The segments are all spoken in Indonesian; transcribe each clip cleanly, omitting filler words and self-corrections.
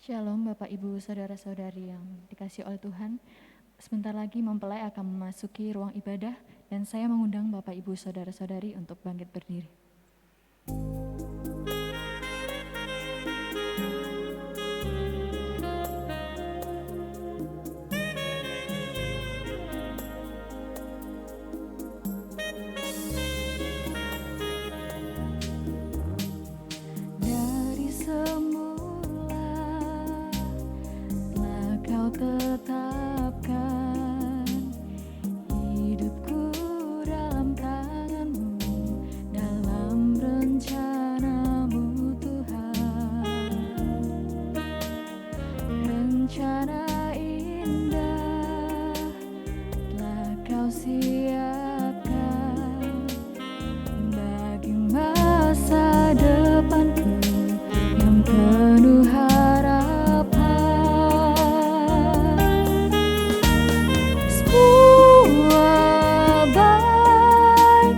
Shalom Bapak Ibu Saudara-saudari yang dikasihi oleh Tuhan. Sebentar lagi mempelai akan memasuki ruang ibadah dan saya mengundang Bapak Ibu Saudara-saudari untuk bangkit berdiri. Dari semula telah Kau tetapkan hidupku dalam tangan-Mu, dalam rencana-Mu Tuhan. Rencana indah telah Kau siapkan bagi masa depanku yang penuh harapan. Semua baik,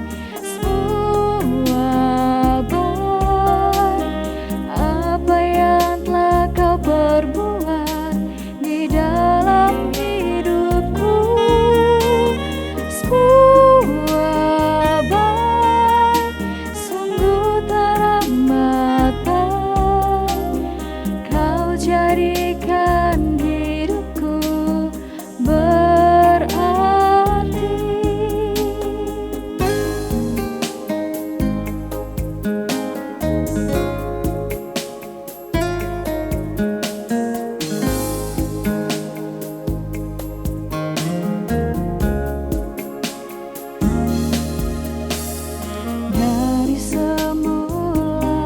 apa yang telah Kau perbuat di dalam hidupku. Semua baik, sungguh teramat baik. Kau jadikan hidupku berarti. Dari semula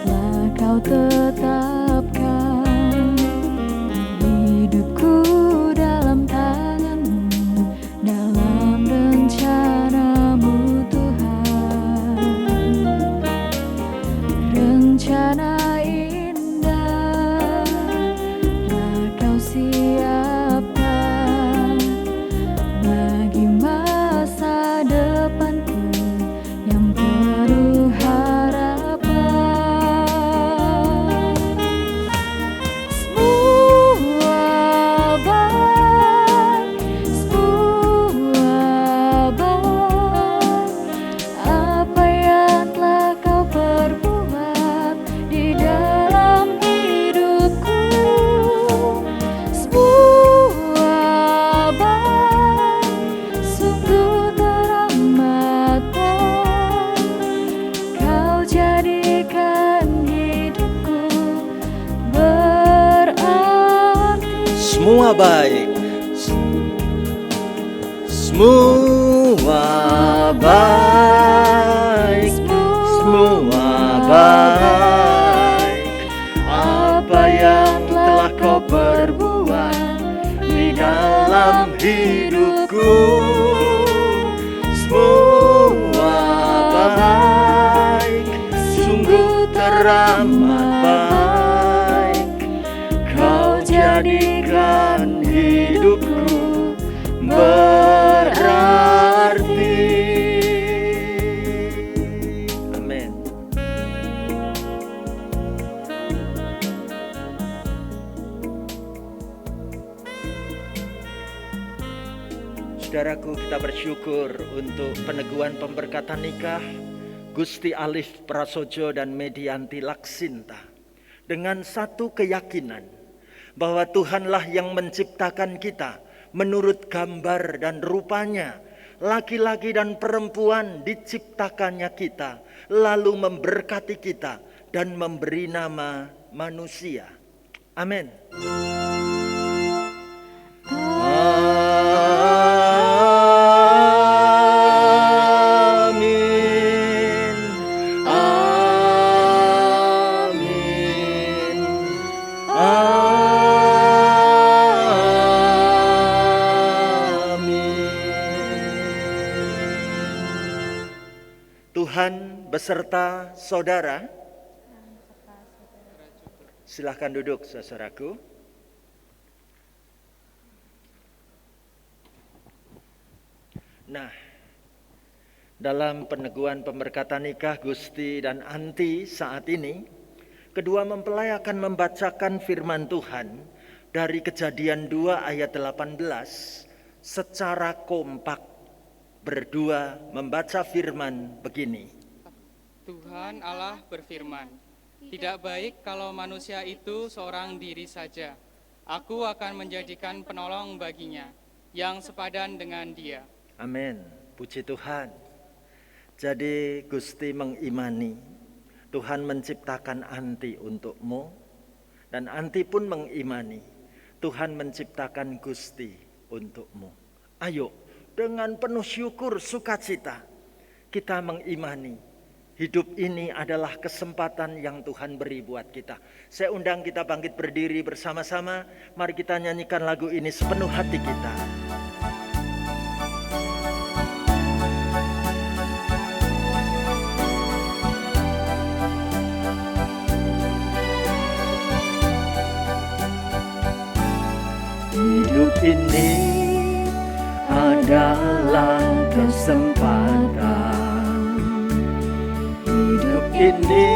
telah Kau tetapkan hidupku dalam tangan-Mu, dalam rencana-Mu Tuhan. Rencana indah telah Kau siapkan bagi masa depanku yang penuh harapan. Semua baik, apa yang telah Kau perbuat di dalam hidupku. Semua baik, sungguh teramat baik. Kau jadikan hidupku berarti. Semua baik, semua baik, semua baik. Apa yang telah Kau perbuat di dalam hidupku. Semua baik, sungguh teramat baik. Kau jadikan hidupku berarti. Amin. Saudaraku, kita bersyukur untuk peneguhan pemberkatan nikah Gusti Alif Prasojo dan Medianti Laksinta dengan satu keyakinan bahwa Tuhanlah yang menciptakan kita menurut gambar dan rupanya. Laki-laki dan perempuan diciptakannya kita, lalu memberkati kita dan memberi nama manusia. Amin. Amin. Amin. Amin. Tuhan beserta saudara. Silahkan duduk, saudaraku. Nah, dalam peneguhan pemberkatan nikah Gusti dan Anti saat ini, Kedua mempelai akan membacakan firman Tuhan dari Kejadian 2 ayat 18 secara kompak berdua membaca firman begini. Tuhan Allah berfirman, tidak baik kalau manusia itu seorang diri saja. Aku akan menjadikan penolong baginya yang sepadan dengan dia. Amin. Puji Tuhan. Jadi Gusti mengimani Tuhan menciptakan Anti untukmu dan Anti pun mengimani Tuhan menciptakan Gusti untukmu. Ayo dengan penuh syukur sukacita kita mengimani hidup ini adalah kesempatan yang Tuhan beri buat kita. Saya undang kita bangkit berdiri bersama-sama. Mari kita nyanyikan lagu ini sepenuh hati kita. Hidup ini adalah kesempatan. Hidup ini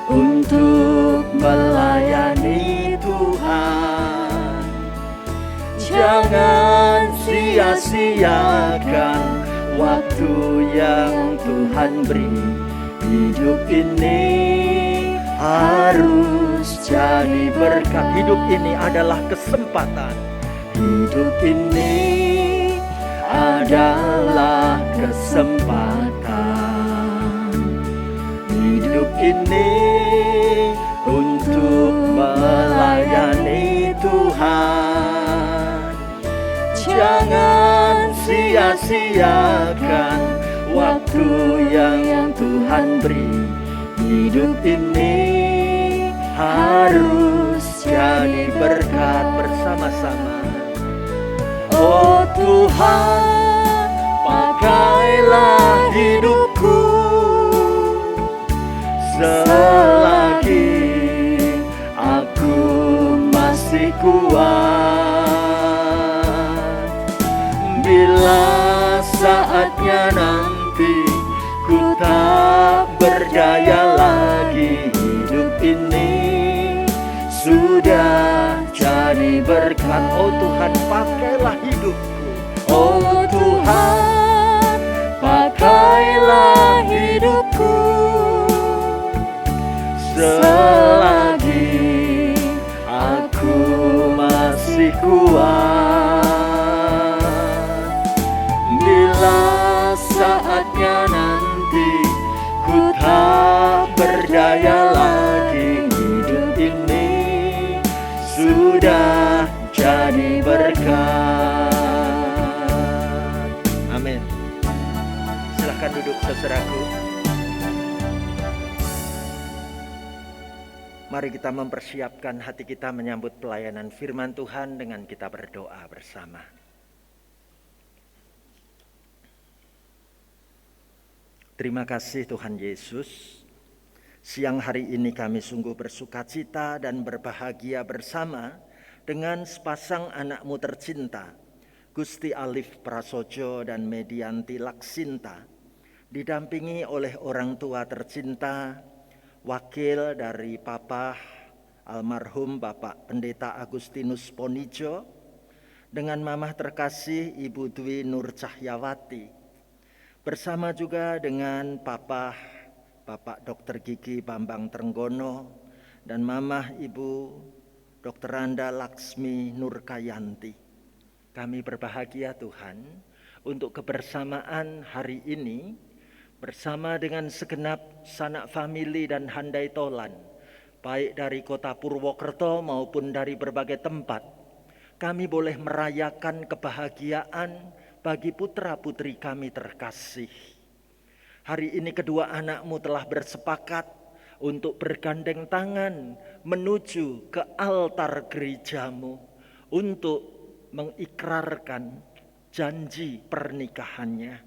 untuk melayani Tuhan. Jangan sia-siakan waktu yang Tuhan beri. Hidup ini harus jadi berkat. Hidup ini adalah kesempatan. Hidup ini adalah kesempatan. Hidup ini untuk melayani Tuhan. Jangan sia-siakan waktu yang Tuhan beri. Hidup ini harus jadi berkat bersama-sama. Oh Tuhan, pakailah hidupku selagi aku masih kuat. Bila saatnya nanti ku tak berdaya lagi, hidup ini sudah jadi berkat. Oh Tuhan, pakailah hidupku. Oh Tuhan, pakailah hidupku selagi aku masih kuat. Bila saatnya nanti ku tak berdaya lagi, hidup ini sudah jadi berkat. Amin. Silakan duduk saudaraku. Mari kita mempersiapkan hati kita menyambut pelayanan firman Tuhan dengan kita berdoa bersama. Terima kasih Tuhan Yesus. Siang hari ini kami sungguh bersukacita dan berbahagia bersama dengan sepasang anak-Mu tercinta, Gusti Alif Prasojo dan Medianti Laksinta, didampingi oleh orang tua tercinta, wakil dari Papa almarhum Bapak Pendeta Agustinus Ponijo, dengan mamah terkasih Ibu Dwi Nur Cahyawati, bersama juga dengan Bapak Dr. Gigi Bambang Trenggono dan mamah Ibu Dr. Randa Laksmi Nurkayanti. Kami berbahagia Tuhan untuk kebersamaan hari ini bersama dengan segenap sanak famili dan handai tolan, baik dari kota Purwokerto maupun dari berbagai tempat. Kami boleh merayakan kebahagiaan bagi putra-putri kami terkasih. Hari ini kedua anak-Mu telah bersepakat untuk bergandeng tangan menuju ke altar gereja-Mu untuk mengikrarkan janji pernikahannya,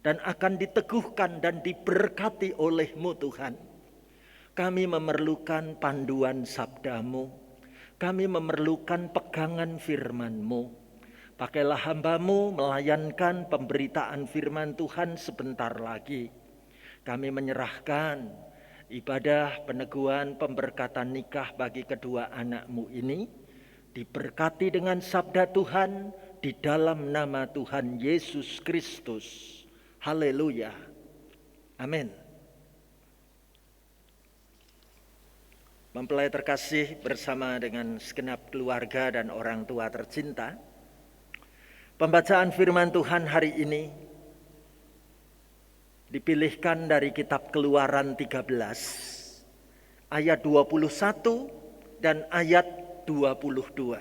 dan akan diteguhkan dan diberkati oleh-Mu Tuhan. Kami memerlukan panduan sabda-Mu, kami memerlukan pegangan firman-Mu. Pakailah hamba-Mu melayankan pemberitaan firman Tuhan sebentar lagi. Kami menyerahkan ibadah peneguhan pemberkatan nikah bagi kedua anakmu ini diberkati dengan sabda Tuhan di dalam nama Tuhan Yesus Kristus. Haleluya. Amin. Mempelai terkasih bersama dengan segenap keluarga dan orang tua tercinta, pembacaan firman Tuhan hari ini dipilihkan dari kitab Keluaran 13 ayat 21 dan ayat 22.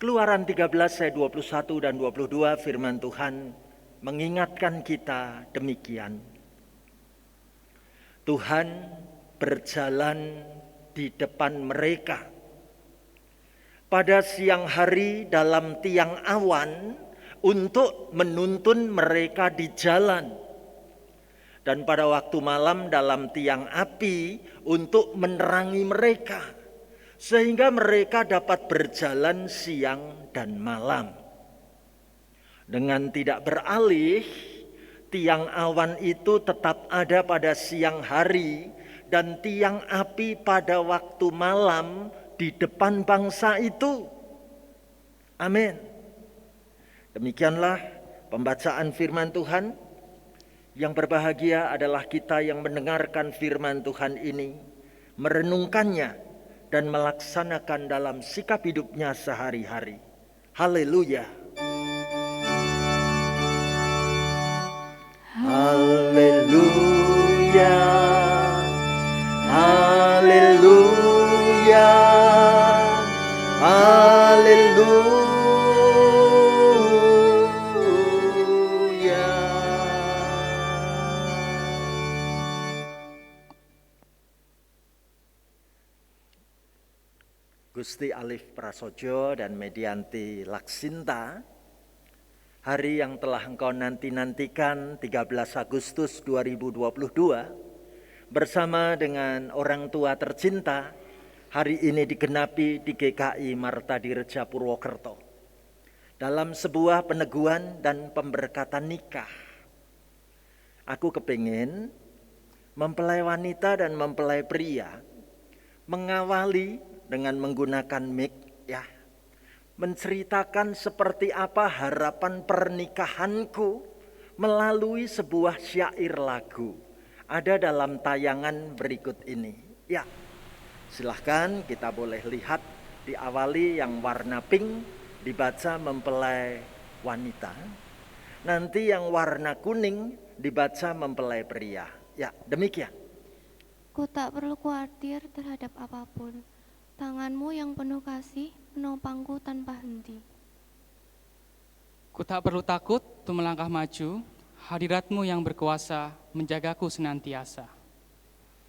Keluaran 13 ayat 21 dan 22 firman Tuhan mengingatkan kita demikian. Tuhan berjalan di depan mereka pada siang hari dalam tiang awan untuk menuntun mereka di jalan, dan pada waktu malam dalam tiang api untuk menerangi mereka, sehingga mereka dapat berjalan siang dan malam. Dengan tidak beralih, tiang awan itu tetap ada pada siang hari dan tiang api pada waktu malam di depan bangsa itu. Amin. Demikianlah pembacaan firman Tuhan. Yang berbahagia adalah kita yang mendengarkan firman Tuhan ini, merenungkannya dan melaksanakan dalam sikap hidupnya sehari-hari. Haleluya. Haleluya. Haleluya. Haleluya. Gusti Alif Prasojo dan Medianti Laksinta, hari yang telah engkau nanti-nantikan 13 Agustus 2022 bersama dengan orang tua tercinta, hari ini digenapi di GKI Martadireja Purwokerto dalam sebuah peneguhan dan pemberkatan nikah. Aku kepingin mempelai wanita dan mempelai pria mengawali dengan menggunakan mic, ya, menceritakan seperti apa harapan pernikahanku melalui sebuah syair lagu. Ada dalam tayangan berikut ini. Ya, silahkan kita boleh lihat, diawali yang warna pink dibaca mempelai wanita. Nanti yang warna kuning dibaca mempelai pria. Ya, demikian. Ku tak perlu khawatir terhadap apapun. Tanganmu yang penuh kasih menopangku tanpa henti. Ku tak perlu takut untuk melangkah maju, hadiratmu yang berkuasa menjagaku senantiasa.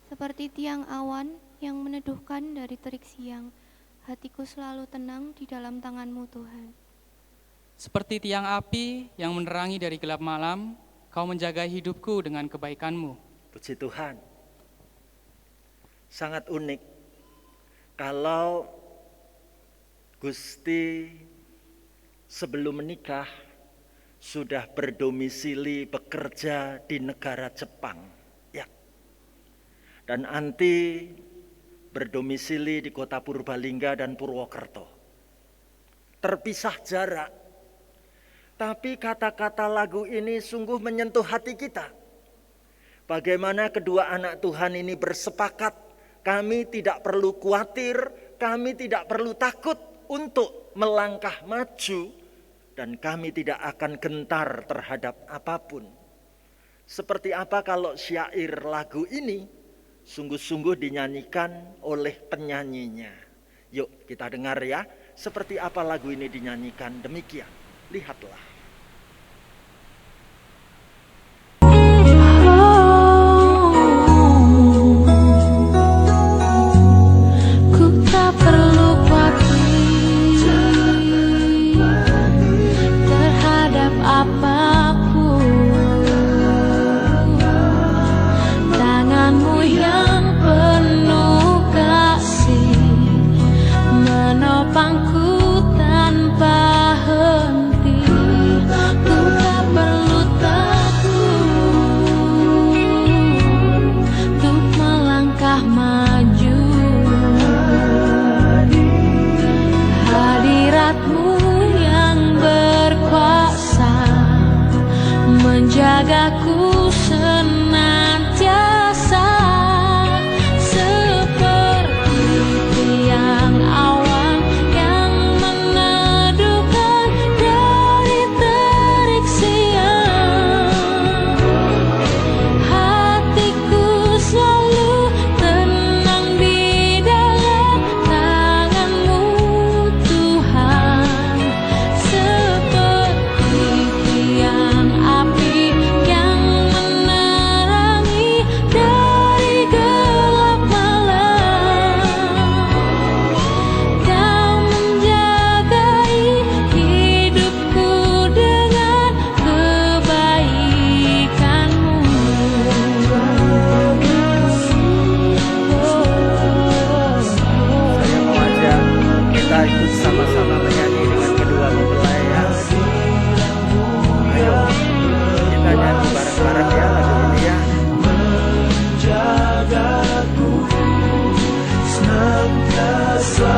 Seperti tiang awan yang meneduhkan dari terik siang, hatiku selalu tenang di dalam tanganmu Tuhan. Seperti tiang api yang menerangi dari gelap malam, kau menjaga hidupku dengan kebaikanmu. Puji Tuhan. Sangat unik kalau Gusti sebelum menikah sudah berdomisili bekerja di negara Jepang, ya. Dan Anti berdomisili di kota Purbalingga dan Purwokerto. Terpisah jarak. Tapi kata-kata lagu ini sungguh menyentuh hati kita. Bagaimana kedua anak Tuhan ini bersepakat, kami tidak perlu khawatir, kami tidak perlu takut untuk melangkah maju, dan kami tidak akan gentar terhadap apapun. Seperti apa kalau syair lagu ini sungguh-sungguh dinyanyikan oleh penyanyinya. Yuk kita dengar ya, seperti apa lagu ini dinyanyikan. Demikian, lihatlah. Menopangku tanpa henti. sama-sama menyanyi dengan kedua mempelai ya. Ayo kita nyanyi bareng-bareng ya lagu ini ya. Menjagaku senantiasa.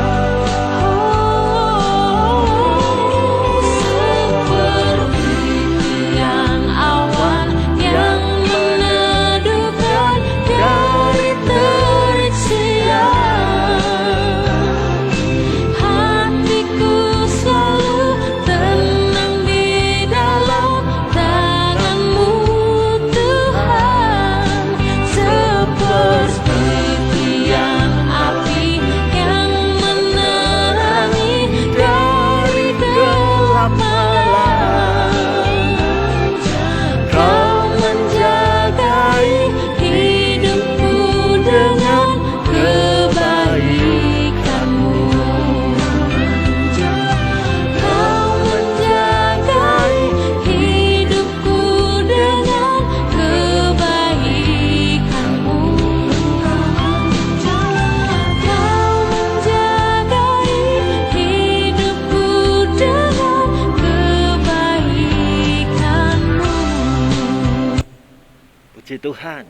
Puji Tuhan,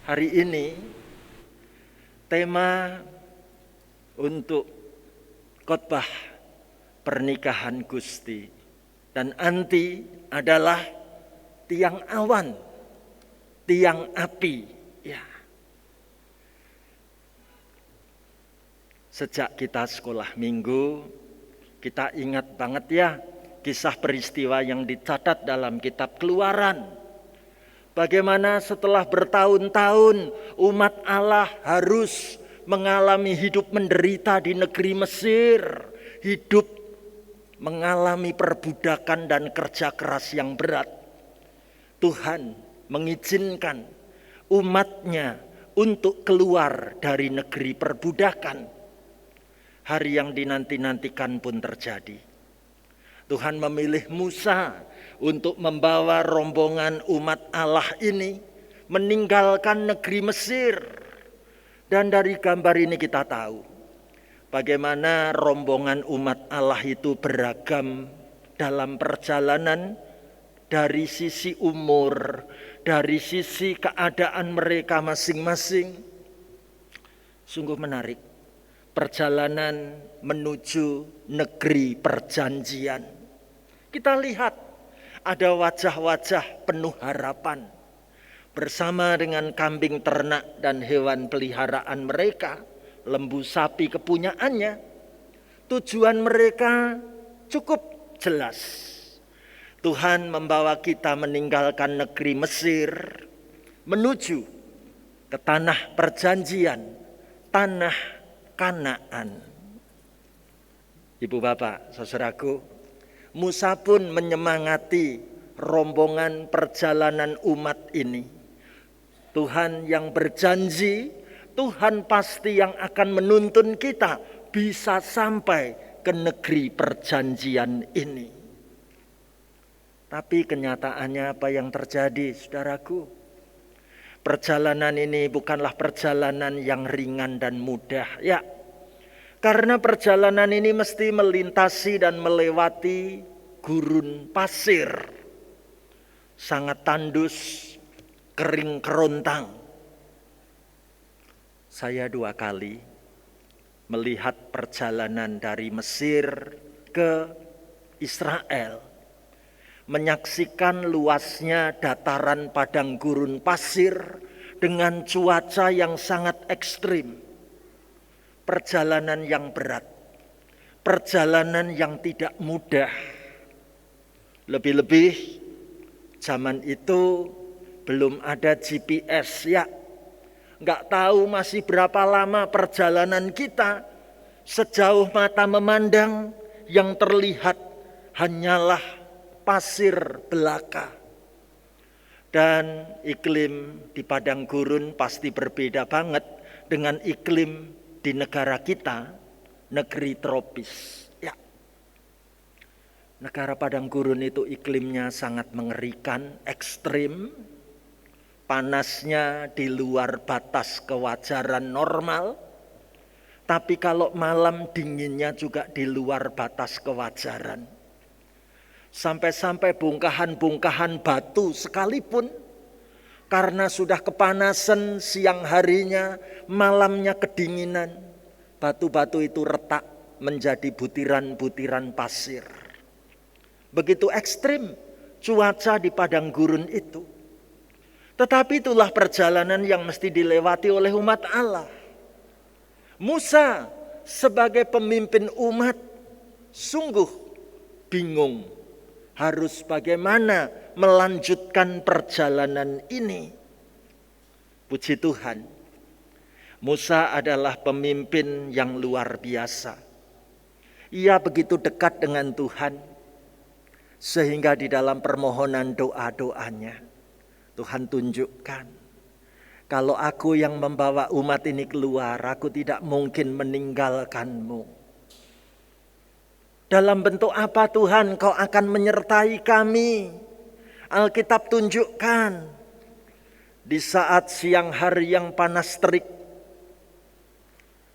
hari ini tema untuk khotbah pernikahan Gusti dan Anti adalah tiang awan, tiang api. Ya. Sejak kita sekolah minggu, kita ingat banget ya kisah peristiwa yang dicatat dalam kitab Keluaran. Bagaimana setelah bertahun-tahun umat Allah harus mengalami hidup menderita di negeri Mesir. Hidup mengalami perbudakan dan kerja keras yang berat. Tuhan mengizinkan umatnya untuk keluar dari negeri perbudakan. Hari yang dinanti-nantikan pun terjadi. Tuhan memilih Musa untuk membawa rombongan umat Allah ini meninggalkan negeri Mesir. Dan dari gambar ini kita tahu bagaimana rombongan umat Allah itu beragam dalam perjalanan dari sisi umur, dari sisi keadaan mereka masing-masing. Sungguh menarik perjalanan menuju negeri perjanjian. Kita lihat ada wajah-wajah penuh harapan bersama dengan kambing ternak dan hewan peliharaan mereka, lembu sapi kepunyaannya. Tujuan mereka cukup jelas. Tuhan membawa kita meninggalkan negeri Mesir menuju ke tanah perjanjian, tanah Kanaan. Ibu bapak, saudaraku, Musa pun menyemangati rombongan perjalanan umat ini. Tuhan yang berjanji, Tuhan pasti yang akan menuntun kita bisa sampai ke negeri perjanjian ini. Tapi kenyataannya apa yang terjadi, saudaraku? Perjalanan ini bukanlah perjalanan yang ringan dan mudah, ya. Karena perjalanan ini mesti melintasi dan melewati gurun pasir. Sangat tandus, kering kerontang. Saya 2 kali melihat perjalanan dari Mesir ke Israel. Menyaksikan luasnya dataran padang gurun pasir dengan cuaca yang sangat ekstrim. Perjalanan yang berat, perjalanan yang tidak mudah. Lebih-lebih zaman itu belum ada GPS ya. Nggak tahu masih berapa lama perjalanan kita. Sejauh mata memandang yang terlihat hanyalah pasir belaka. Dan iklim di padang gurun pasti berbeda banget dengan iklim di negara kita, negeri tropis. Ya. Negara padang gurun itu iklimnya sangat mengerikan, ekstrim. Panasnya di luar batas kewajaran normal. Tapi kalau malam dinginnya juga di luar batas kewajaran. Sampai-sampai bongkahan-bongkahan batu sekalipun, karena sudah kepanasan siang harinya, malamnya kedinginan, batu-batu itu retak menjadi butiran-butiran pasir. Begitu ekstrim cuaca di padang gurun itu. Tetapi itulah perjalanan yang mesti dilewati oleh umat Allah. Musa sebagai pemimpin umat sungguh bingung harus bagaimana melanjutkan perjalanan ini. Puji Tuhan, Musa adalah pemimpin yang luar biasa. Ia begitu dekat dengan Tuhan, sehingga di dalam permohonan doa-doanya, Tuhan tunjukkan, kalau aku yang membawa umat ini keluar, aku tidak mungkin meninggalkanmu. Dalam bentuk apa Tuhan kau akan menyertai kami? Alkitab tunjukkan, di saat siang hari yang panas terik,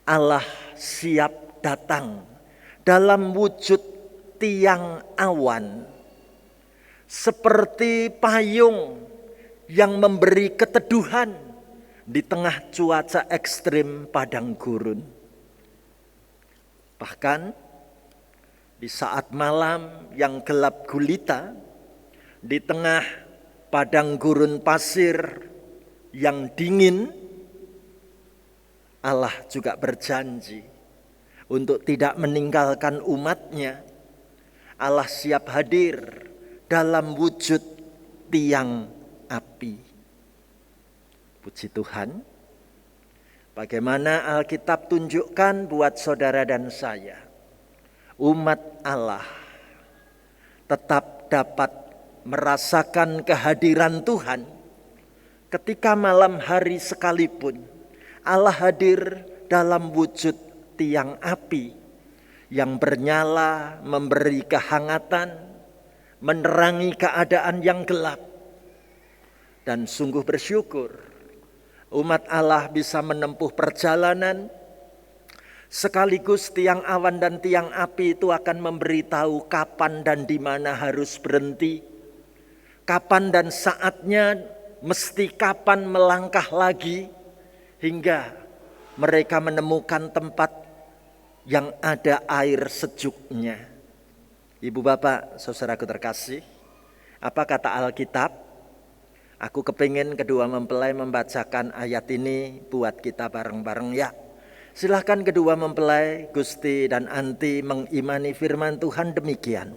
Allah siap datang dalam wujud tiang awan, seperti payung yang memberi keteduhan di tengah cuaca ekstrim padang gurun. Bahkan di saat malam yang gelap gulita, di tengah padang gurun pasir yang dingin, Allah juga berjanji untuk tidak meninggalkan umatnya. Allah siap hadir dalam wujud tiang api. Puji Tuhan, bagaimana Alkitab tunjukkan buat saudara dan saya, umat Allah tetap dapat merasakan kehadiran Tuhan ketika malam hari sekalipun. Allah hadir dalam wujud tiang api yang bernyala, memberi kehangatan, menerangi keadaan yang gelap. Dan sungguh bersyukur umat Allah bisa menempuh perjalanan, sekaligus tiang awan dan tiang api itu akan memberitahu kapan dan di mana harus berhenti, kapan dan saatnya mesti kapan melangkah lagi, hingga mereka menemukan tempat yang ada air sejuknya. Ibu bapak, saudaraku terkasih, apa kata Alkitab? Aku kepingin kedua mempelai membacakan ayat ini buat kita bareng-bareng ya. Silahkan kedua mempelai, Gusti dan Anti mengimani firman Tuhan demikian.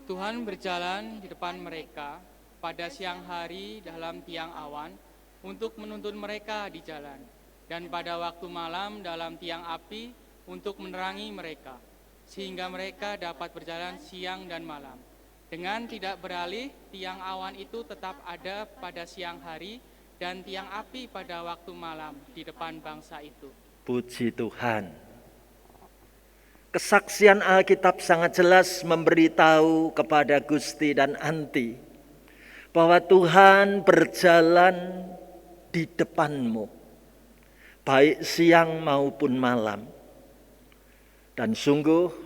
Tuhan berjalan di depan mereka pada siang hari dalam tiang awan untuk menuntun mereka di jalan, dan pada waktu malam dalam tiang api untuk menerangi mereka, sehingga mereka dapat berjalan siang dan malam. Dengan tidak beralih, tiang awan itu tetap ada pada siang hari dan tiang api pada waktu malam di depan bangsa itu. Puji Tuhan. Kesaksian Alkitab sangat jelas memberitahu kepada Gusti dan Anti bahwa Tuhan berjalan di depanmu, baik siang maupun malam. Dan sungguh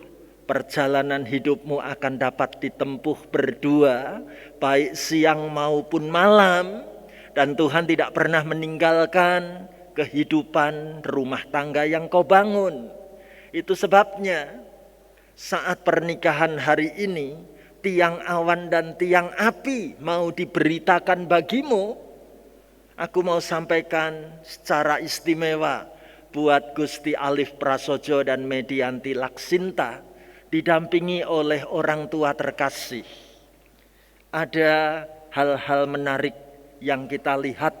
perjalanan hidupmu akan dapat ditempuh berdua, baik siang maupun malam. Dan Tuhan tidak pernah meninggalkan kehidupan rumah tangga yang kau bangun. Itu sebabnya saat pernikahan hari ini, tiang awan dan tiang api mau diberitakan bagimu. Aku mau sampaikan secara istimewa buat Gusti Alif Prasojo dan Medianti Laksinta, didampingi oleh orang tua terkasih. Ada hal-hal menarik yang kita lihat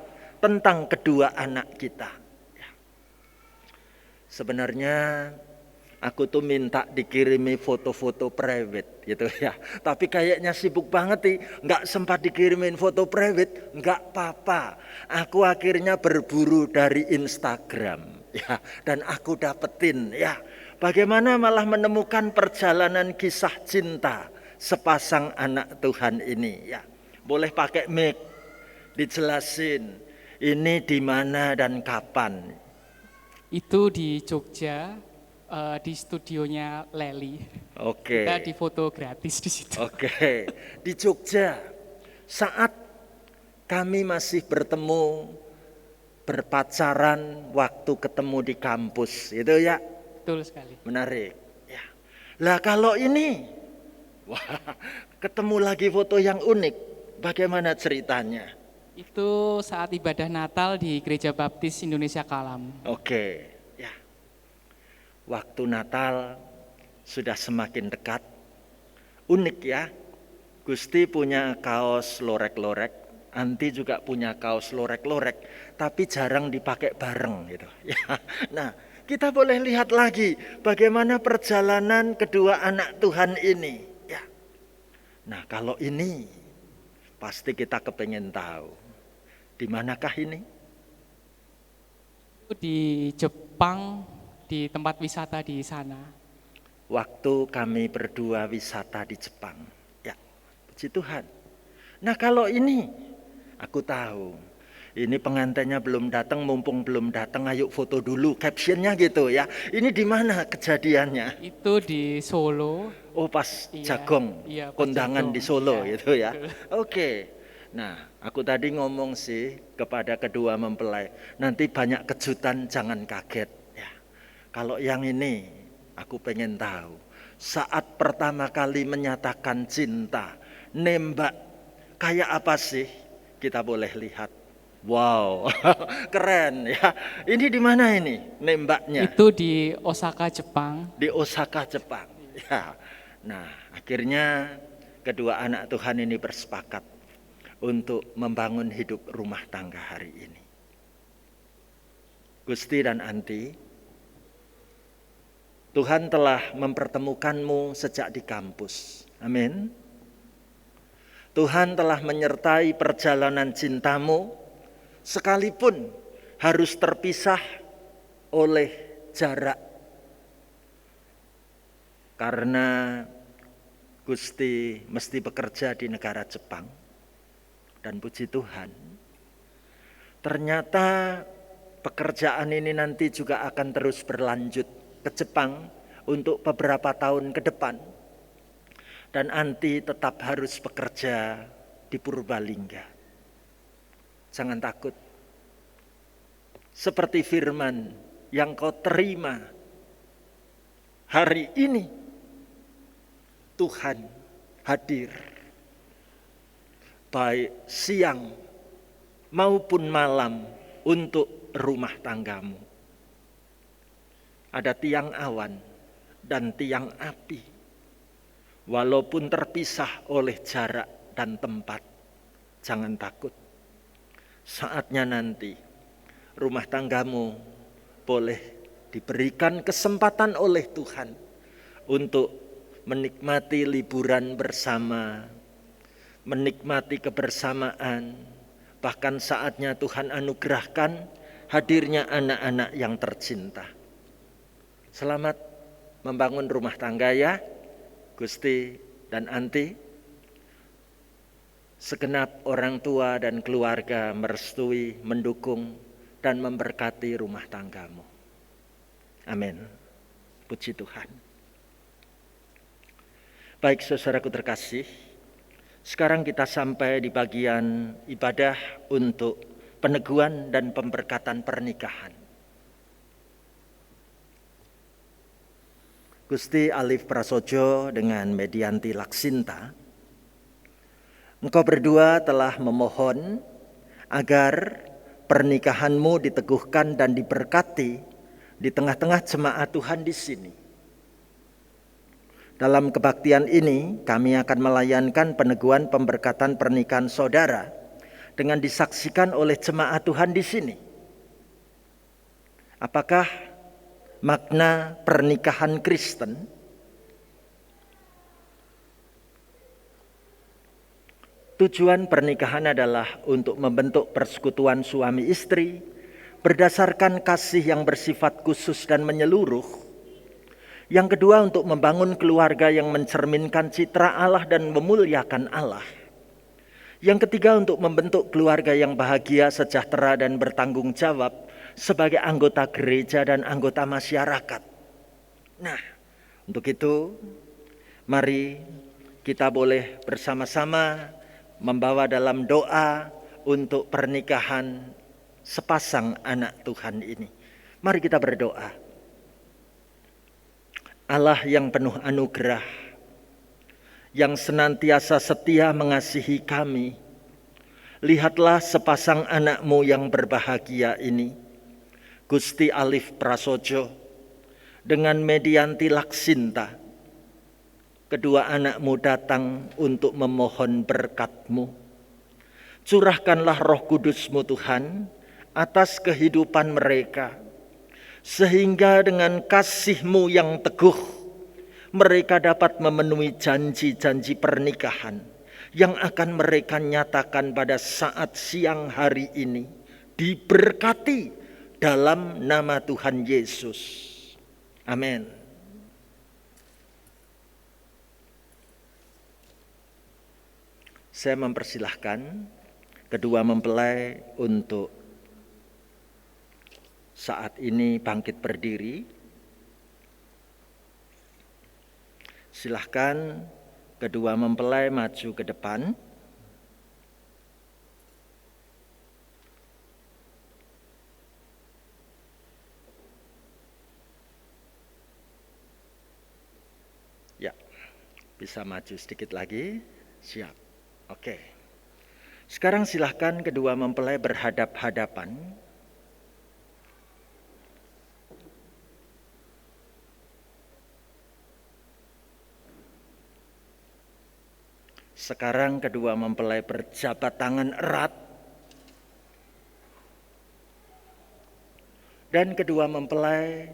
tentang kedua anak kita. Sebenarnya aku tuh minta dikirimi foto-foto private gitu ya. Tapi kayaknya sibuk banget nih, nggak sempat dikirimin foto private. Nggak apa-apa, aku akhirnya berburu dari Instagram ya, dan aku dapetin ya. Bagaimana malah menemukan perjalanan kisah cinta sepasang anak Tuhan ini ya. Boleh pakai mic, dijelasin ini di mana dan kapan. Itu di Jogja, di studionya Leli. Oke. Kita difoto gratis di situ. Oke, di Jogja saat kami masih bertemu, berpacaran waktu ketemu di kampus, itu ya. Betul sekali. Menarik. Ya. Lah kalau ini, wah, ketemu lagi foto yang unik. Bagaimana ceritanya? Itu saat ibadah Natal di Gereja Baptis Indonesia Kalam. Oke, ya. Waktu Natal sudah semakin dekat. Unik ya. Gusti punya kaos lorek-lorek. Anti juga punya kaos lorek-lorek, tapi jarang dipakai bareng gitu. Ya. Nah, kita boleh lihat lagi bagaimana perjalanan kedua anak Tuhan ini. Ya. Nah, kalau ini pasti kita kepengen tahu. Di manakah ini? Itu di Jepang, di tempat wisata di sana. Waktu kami berdua wisata di Jepang. Ya, puji Tuhan. Nah, kalau ini aku tahu, ini pengantinnya belum datang, mumpung belum datang, ayo foto dulu, captionnya gitu ya. Ini di mana kejadiannya? Itu di Solo. Oh, pas Iya, Jagong, iya, pas kondangan Jagong, di Solo iya, gitu ya. betul. Oke, nah aku tadi ngomong sih kepada kedua mempelai, nanti banyak kejutan, jangan kaget ya. Kalau yang ini aku pengen tahu, saat pertama kali menyatakan cinta, nembak, kayak apa sih? Kita boleh lihat. Wow, keren ya. Ini di mana ini nembaknya? Itu di Osaka, Jepang. Di Osaka, Jepang. Ya. Nah, akhirnya kedua anak Tuhan ini bersepakat untuk membangun hidup rumah tangga hari ini. Gusti dan Anti, Tuhan telah mempertemukanmu sejak di kampus. Amin. Tuhan telah menyertai perjalanan cintamu sekalipun harus terpisah oleh jarak. Karena Gusti mesti bekerja di negara Jepang. Dan puji Tuhan, ternyata pekerjaan ini nanti juga akan terus berlanjut ke Jepang untuk beberapa tahun ke depan. Dan Anti tetap harus bekerja di Purbalingga. Jangan takut. Seperti firman yang kau terima hari ini, Tuhan hadir. Baik siang maupun malam untuk rumah tanggamu. Ada tiang awan dan tiang api. Walaupun terpisah oleh jarak dan tempat, jangan takut. Saatnya nanti rumah tanggamu boleh diberikan kesempatan oleh Tuhan untuk menikmati liburan bersama, menikmati kebersamaan. Bahkan saatnya Tuhan anugerahkan hadirnya anak-anak yang tercinta. Selamat membangun rumah tangga ya, Gusti dan Anti. Segenap orang tua dan keluarga merestui, mendukung, dan memberkati rumah tanggamu. Amin. Puji Tuhan. Baik saudaraku terkasih, sekarang kita sampai di bagian ibadah untuk peneguhan dan pemberkatan pernikahan. Gusti Alif Prasojo dengan Medianti Laksinta, engkau berdua telah memohon agar pernikahanmu diteguhkan dan diberkati di tengah-tengah jemaat Tuhan di sini. Dalam kebaktian ini, kami akan melayankan peneguhan pemberkatan pernikahan saudara dengan disaksikan oleh jemaat Tuhan di sini. Apakah makna pernikahan Kristen? Tujuan pernikahan adalah untuk membentuk persekutuan suami istri berdasarkan kasih yang bersifat khusus dan menyeluruh. Yang kedua, untuk membangun keluarga yang mencerminkan citra Allah dan memuliakan Allah. Yang ketiga, untuk membentuk keluarga yang bahagia, sejahtera, dan bertanggung jawab sebagai anggota gereja dan anggota masyarakat. Nah, untuk itu mari kita boleh bersama-sama membawa dalam doa untuk pernikahan sepasang anak Tuhan ini. Mari kita berdoa. Allah yang penuh anugerah, yang senantiasa setia mengasihi kami, lihatlah sepasang anakmu yang berbahagia ini, Gusti Alif Prasojo dengan Medianti Laksinta. Kedua anakmu datang untuk memohon berkat-Mu. Curahkanlah Roh Kudus-Mu Tuhan atas kehidupan mereka, sehingga dengan kasih-Mu yang teguh, mereka dapat memenuhi janji-janji pernikahan yang akan mereka nyatakan pada saat siang hari ini. Diberkati dalam nama Tuhan Yesus. Amin. Saya mempersilahkan kedua mempelai untuk saat ini bangkit berdiri. Silahkan kedua mempelai maju ke depan. Ya, bisa maju sedikit lagi. Siap. Oke. Sekarang silahkan kedua mempelai berhadap-hadapan. Sekarang kedua mempelai berjabat tangan erat. Dan kedua mempelai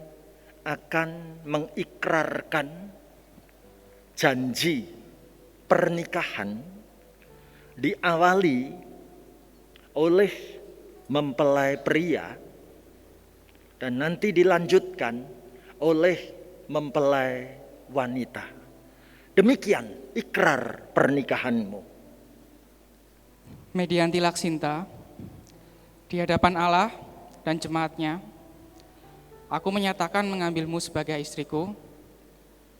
akan mengikrarkan janji pernikahan diawali oleh mempelai pria dan nanti dilanjutkan oleh mempelai wanita. Demikian ikrar pernikahanmu. Medianti Laksinta, di hadapan Allah dan jemaatnya, aku menyatakan mengambilmu sebagai istriku.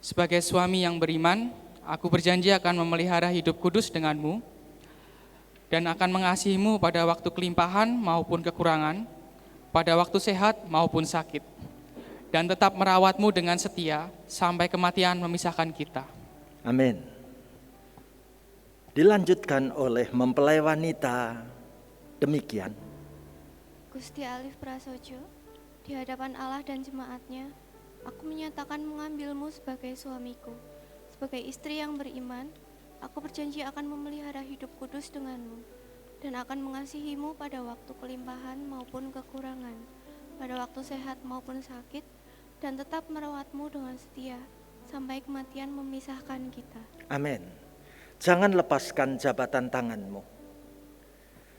Sebagai suami yang beriman, aku berjanji akan memelihara hidup kudus denganmu dan akan mengasihimu pada waktu kelimpahan maupun kekurangan, pada waktu sehat maupun sakit, dan tetap merawatmu dengan setia sampai kematian memisahkan kita. Amin. Dilanjutkan oleh mempelai wanita demikian. Gusti Alif Prasojo, di hadapan Allah dan jemaatnya, aku menyatakan mengambilmu sebagai suamiku. Sebagai istri yang beriman, aku berjanji akan memelihara hidup kudus denganmu dan akan mengasihimu pada waktu kelimpahan maupun kekurangan, pada waktu sehat maupun sakit, dan tetap merawatmu dengan setia sampai kematian memisahkan kita. Amin. Jangan lepaskan jabatan tanganmu.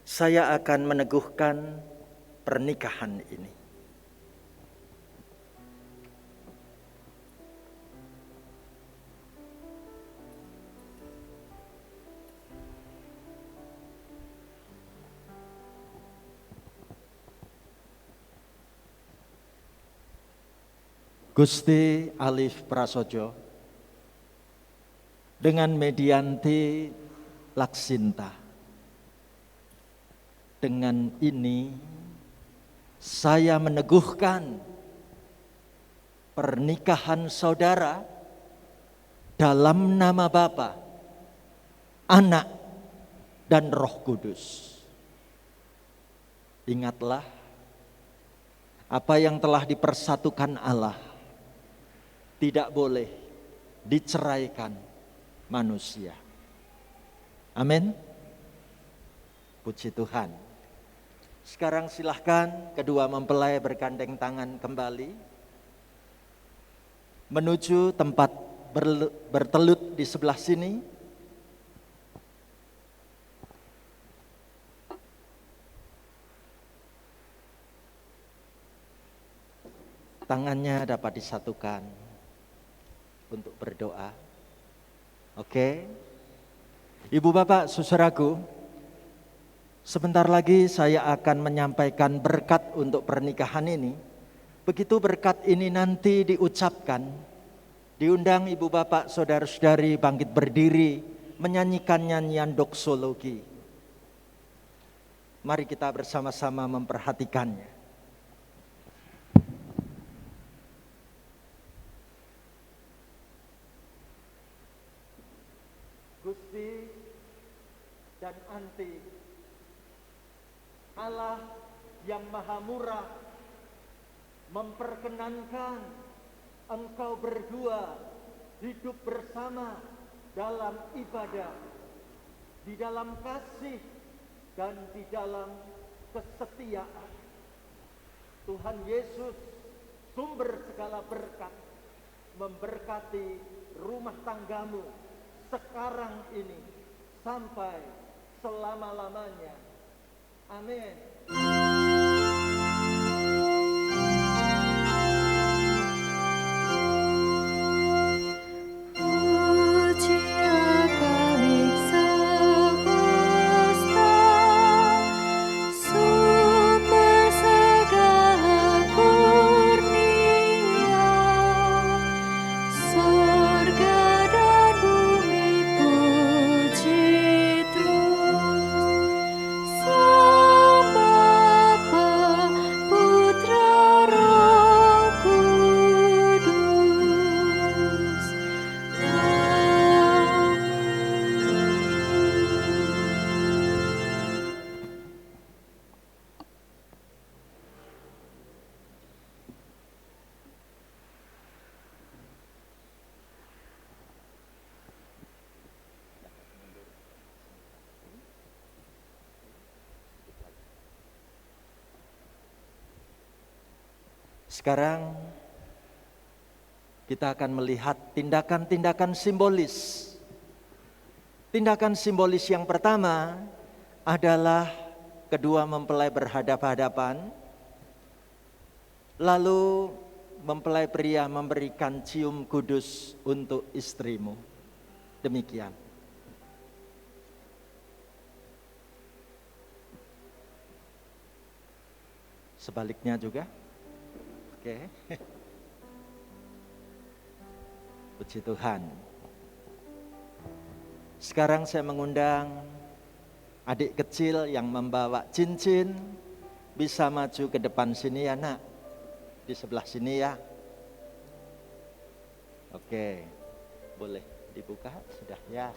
Saya akan meneguhkan pernikahan ini. Gusti Alif Prasojo dengan Medianti Laksinta. Dengan ini saya meneguhkan pernikahan saudara dalam nama Bapa, Anak, dan Roh Kudus. Ingatlah apa yang telah dipersatukan Allah tidak boleh diceraikan manusia. Amin. Puji Tuhan. Sekarang silahkan kedua mempelai bergandeng tangan kembali menuju tempat bertelut di sebelah sini. Tangannya dapat disatukan untuk berdoa. Oke. Ibu bapak saudaraku, Sebentar lagi saya akan menyampaikan berkat untuk pernikahan ini. Begitu berkat ini nanti diucapkan, diundang ibu bapak saudara-saudari bangkit berdiri menyanyikan nyanyian doksologi. Mari kita bersama-sama memperhatikannya. Gusti dan Anti, Allah yang maha murah, memperkenankan engkau berdua hidup bersama dalam ibadah, di dalam kasih dan di dalam kesetiaan. Tuhan Yesus, sumber segala berkat, memberkati rumah tanggamu sekarang ini sampai selama-lamanya. Amin. Sekarang kita akan melihat tindakan-tindakan simbolis. Tindakan simbolis yang pertama adalah kedua mempelai berhadap-hadapan, lalu mempelai pria memberikan cium kudus untuk istrimu. Demikian. Sebaliknya juga. Oke. Puji Tuhan. Sekarang saya mengundang adik kecil yang membawa cincin bisa maju ke depan sini ya nak. Di sebelah sini ya. Oke. Boleh dibuka sudah ya.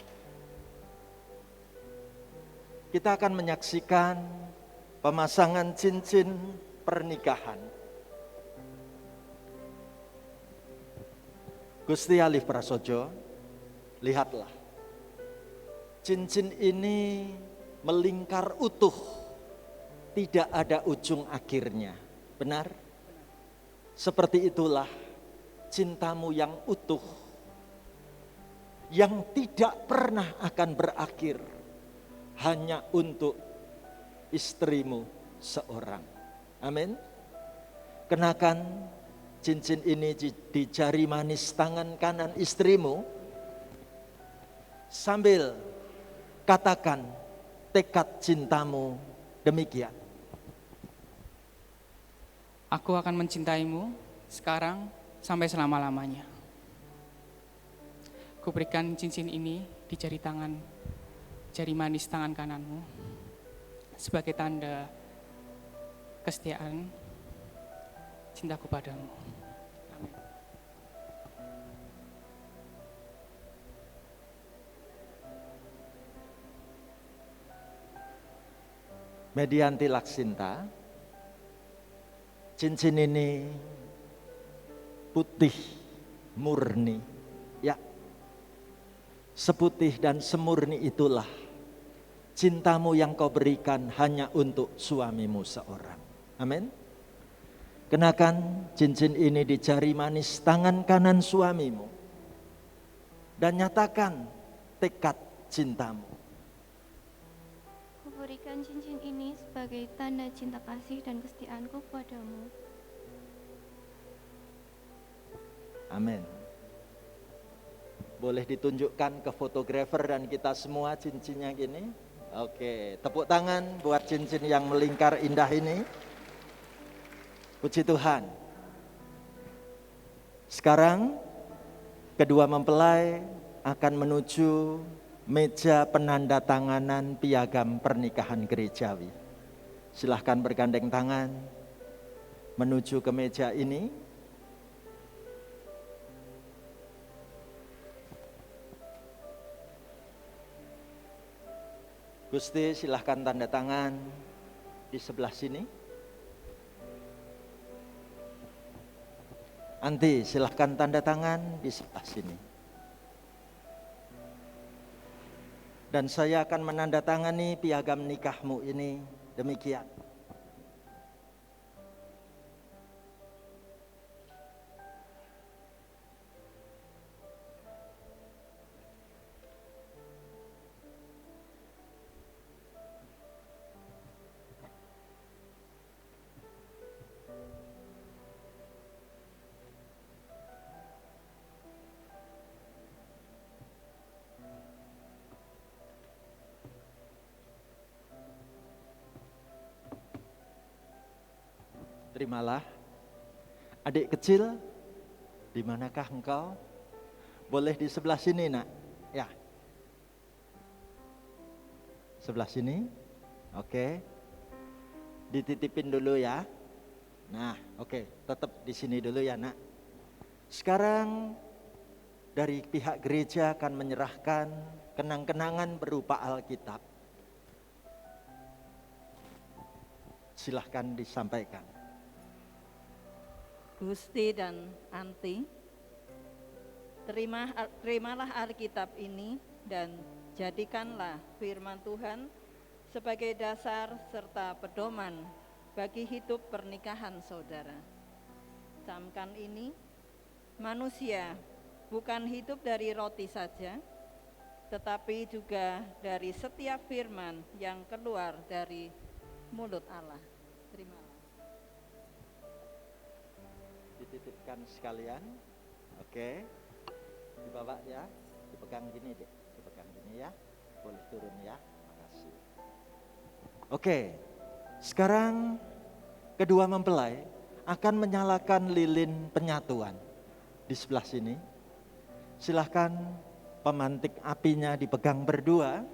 Kita akan menyaksikan pemasangan cincin pernikahan. Gusti Alif Prasojo, lihatlah. Cincin ini melingkar utuh, tidak ada ujung akhirnya. Benar? Seperti itulah cintamu yang utuh, yang tidak pernah akan berakhir, hanya untuk istrimu seorang. Amin. Kenakan cincin ini di jari manis tangan kanan istrimu, sambil katakan tekad cintamu demikian. Aku akan mencintaimu sekarang sampai selama-lamanya. Kuberikan cincin ini di jari manis tangan kananmu sebagai tanda kesetiaan cintaku padamu. Amin. Medianti Laksinta, cincin ini putih murni, ya. Seputih dan semurni itulah cintamu yang kau berikan hanya untuk suamimu seorang. Amin. Kenakan cincin ini di jari manis tangan kanan suamimu dan nyatakan tekad cintamu. Kuberikan cincin ini sebagai tanda cinta kasih dan kesetiaanku padamu. Amin. Boleh ditunjukkan ke fotografer dan kita semua cincinnya gini. Oke, tepuk tangan buat cincin yang melingkar indah ini. Puji Tuhan. Sekarang kedua mempelai akan menuju meja penandatanganan piagam pernikahan gerejawi. Silahkan bergandeng tangan menuju ke meja ini. Gusti, silahkan tanda tangan di sebelah sini. Anti, silahkan tanda tangan di sebelah sini. Dan saya akan menandatangani piagam nikahmu ini demikian. Terimalah. Adik kecil, di manakah engkau? Boleh di sebelah sini, Nak. Ya. Sebelah sini. Oke. Dititipin dulu ya. Nah, oke, tetap di sini dulu ya, Nak. Sekarang dari pihak gereja akan menyerahkan kenang-kenangan berupa Alkitab. Silahkan disampaikan. Gusti dan Anti, terimalah Alkitab ini dan jadikanlah firman Tuhan sebagai dasar serta pedoman bagi hidup pernikahan saudara. Camkan ini, manusia bukan hidup dari roti saja, tetapi juga dari setiap firman yang keluar dari mulut Allah. Terimalah. Dititipkan sekalian. Oke. Dibawa ya. Dipegang gini deh. Dipegang gini ya. Boleh turun ya. Makasih. Oke. Sekarang kedua mempelai akan menyalakan lilin penyatuan. Di sebelah sini. Silahkan pemantik apinya dipegang berdua.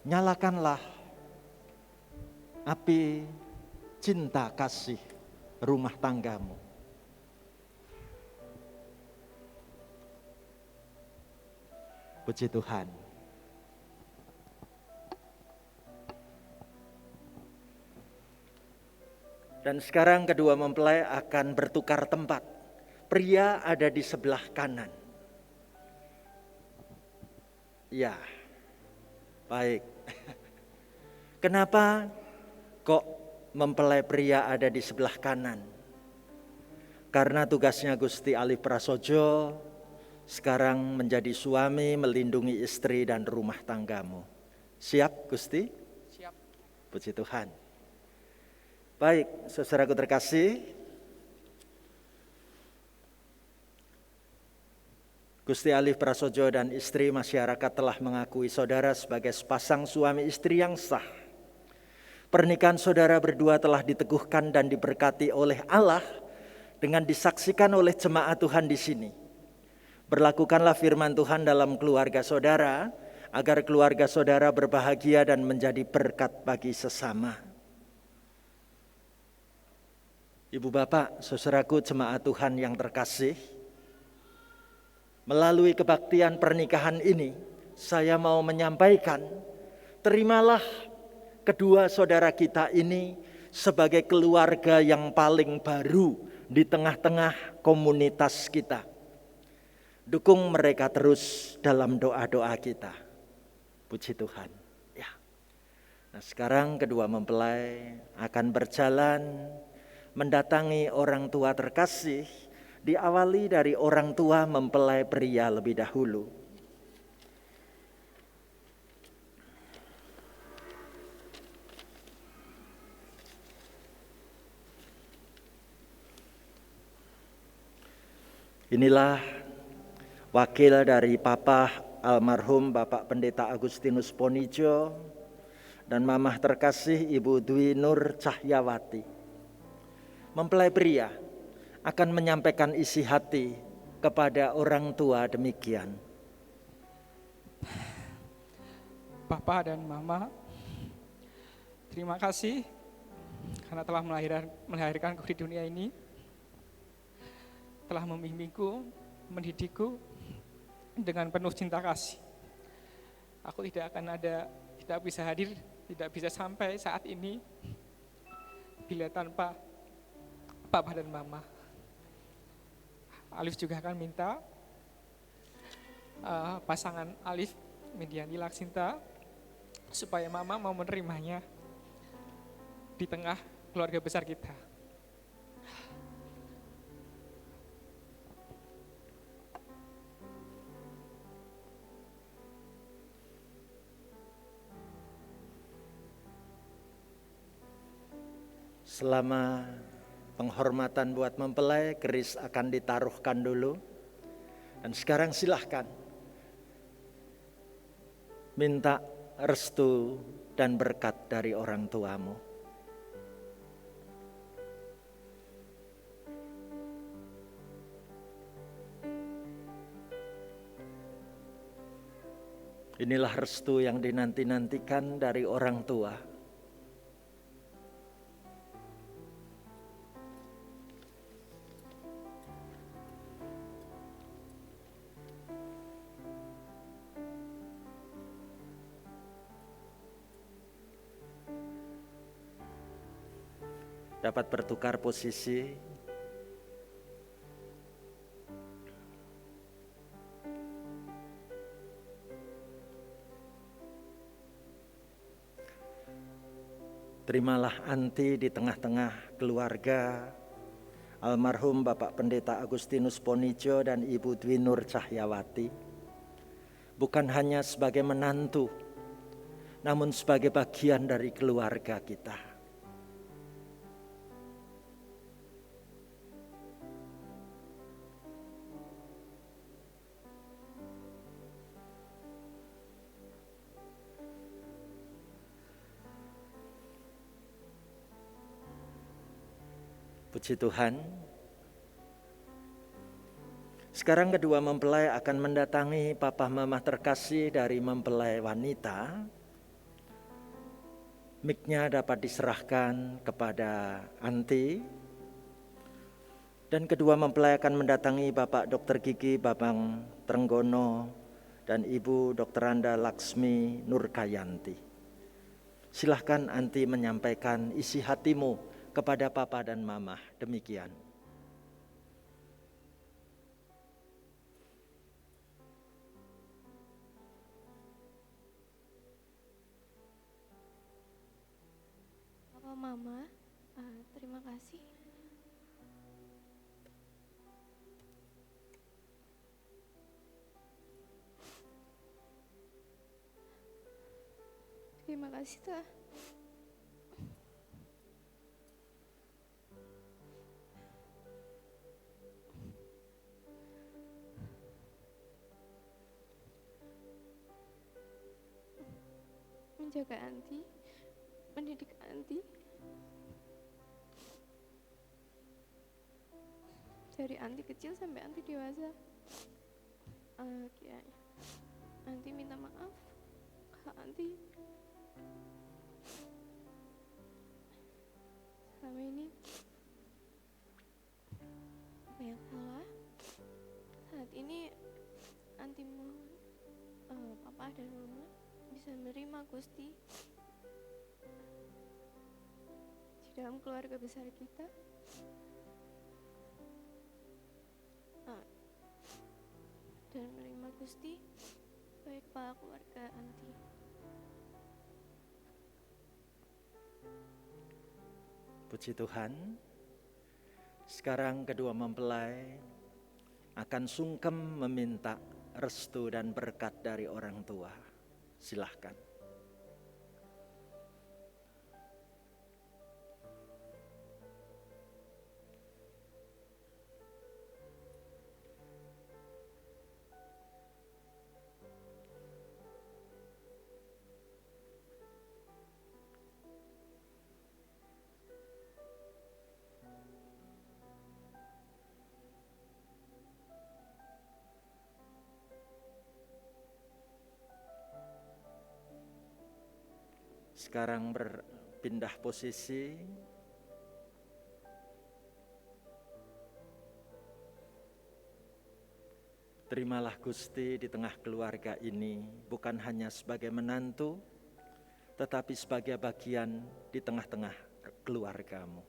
Nyalakanlah api cinta kasih rumah tanggamu. Puji Tuhan. Dan sekarang kedua mempelai akan bertukar tempat. Pria ada di sebelah kanan. Ya, baik. Kenapa kok mempelai pria ada di sebelah kanan? Karena tugasnya Gusti Alif Prasojo sekarang menjadi suami, melindungi istri dan rumah tanggamu. Siap, Gusti? Siap. Puji Tuhan. Baik, saudaraku terkasih, Gusti Alif Prasojo dan istri, masyarakat telah mengakui saudara sebagai sepasang suami istri yang sah. Pernikahan saudara berdua telah diteguhkan dan diberkati oleh Allah dengan disaksikan oleh jemaat Tuhan di sini. Berlakukanlah firman Tuhan dalam keluarga saudara, agar keluarga saudara berbahagia dan menjadi berkat bagi sesama. Ibu bapak, saudaraku jemaat Tuhan yang terkasih, melalui kebaktian pernikahan ini, saya mau menyampaikan, terimalah kedua saudara kita ini sebagai keluarga yang paling baru di tengah-tengah komunitas kita. Dukung mereka terus dalam doa-doa kita. Puji Tuhan. Ya. Nah, sekarang kedua mempelai akan berjalan mendatangi orang tua terkasih, diawali dari orang tua mempelai pria lebih dahulu. Inilah wakil dari Papa almarhum Bapak Pendeta Agustinus Ponijo dan mamah terkasih Ibu Dwi Nur Cahyawati. Mempelai pria akan menyampaikan isi hati kepada orang tua demikian. Papa dan Mama, terima kasih karena telah melahirkanku di dunia ini, telah membimbingku, mendidikku dengan penuh cinta kasih. Aku tidak bisa hadir, tidak bisa sampai saat ini bila tanpa Papa dan Mama. Alif juga akan minta pasangan Alif, Medianti Laksinta, supaya Mama mau menerimanya di tengah keluarga besar kita. Selama penghormatan buat mempelai, keris akan ditaruhkan dulu. Dan sekarang silahkan minta restu dan berkat dari orang tuamu. Inilah restu yang dinanti-nantikan dari orang tua. Dapat bertukar posisi. Terimalah Anti di tengah-tengah keluarga almarhum Bapak Pendeta Agustinus Ponijo dan Ibu Dwi Nur Cahyawati. Bukan hanya sebagai menantu, namun sebagai bagian dari keluarga kita. Puji Tuhan. Sekarang kedua mempelai akan mendatangi papa mama terkasih dari mempelai wanita. Mic-nya dapat diserahkan kepada Anti. Dan kedua mempelai akan mendatangi Bapak Dr. Gigi Babang Trenggono dan Ibu Dr. Anda Laksmi Nurkayanti. Silahkan Anti menyampaikan isi hatimu kepada papa dan mama. Demikian. Papa Mama, terima kasih. Terima kasih Tuhan. Menjaga Anti, mendidik Anti dari Anti kecil sampai Anti dewasa. Anti minta maaf ke Anti selama ini banyak salah. Saat ini Anti mohon Papa dan Mama bisa menerima Gusti di dalam keluarga besar kita. Dan menerima Gusti sebagai kepala keluarga Anti. Puji Tuhan. Sekarang kedua mempelai akan sungkem meminta restu dan berkat dari orang tua. Silahkan. sekarang berpindah posisi. Terimalah Gusti di tengah keluarga ini, bukan hanya sebagai menantu, tetapi sebagai bagian di tengah-tengah keluargamu.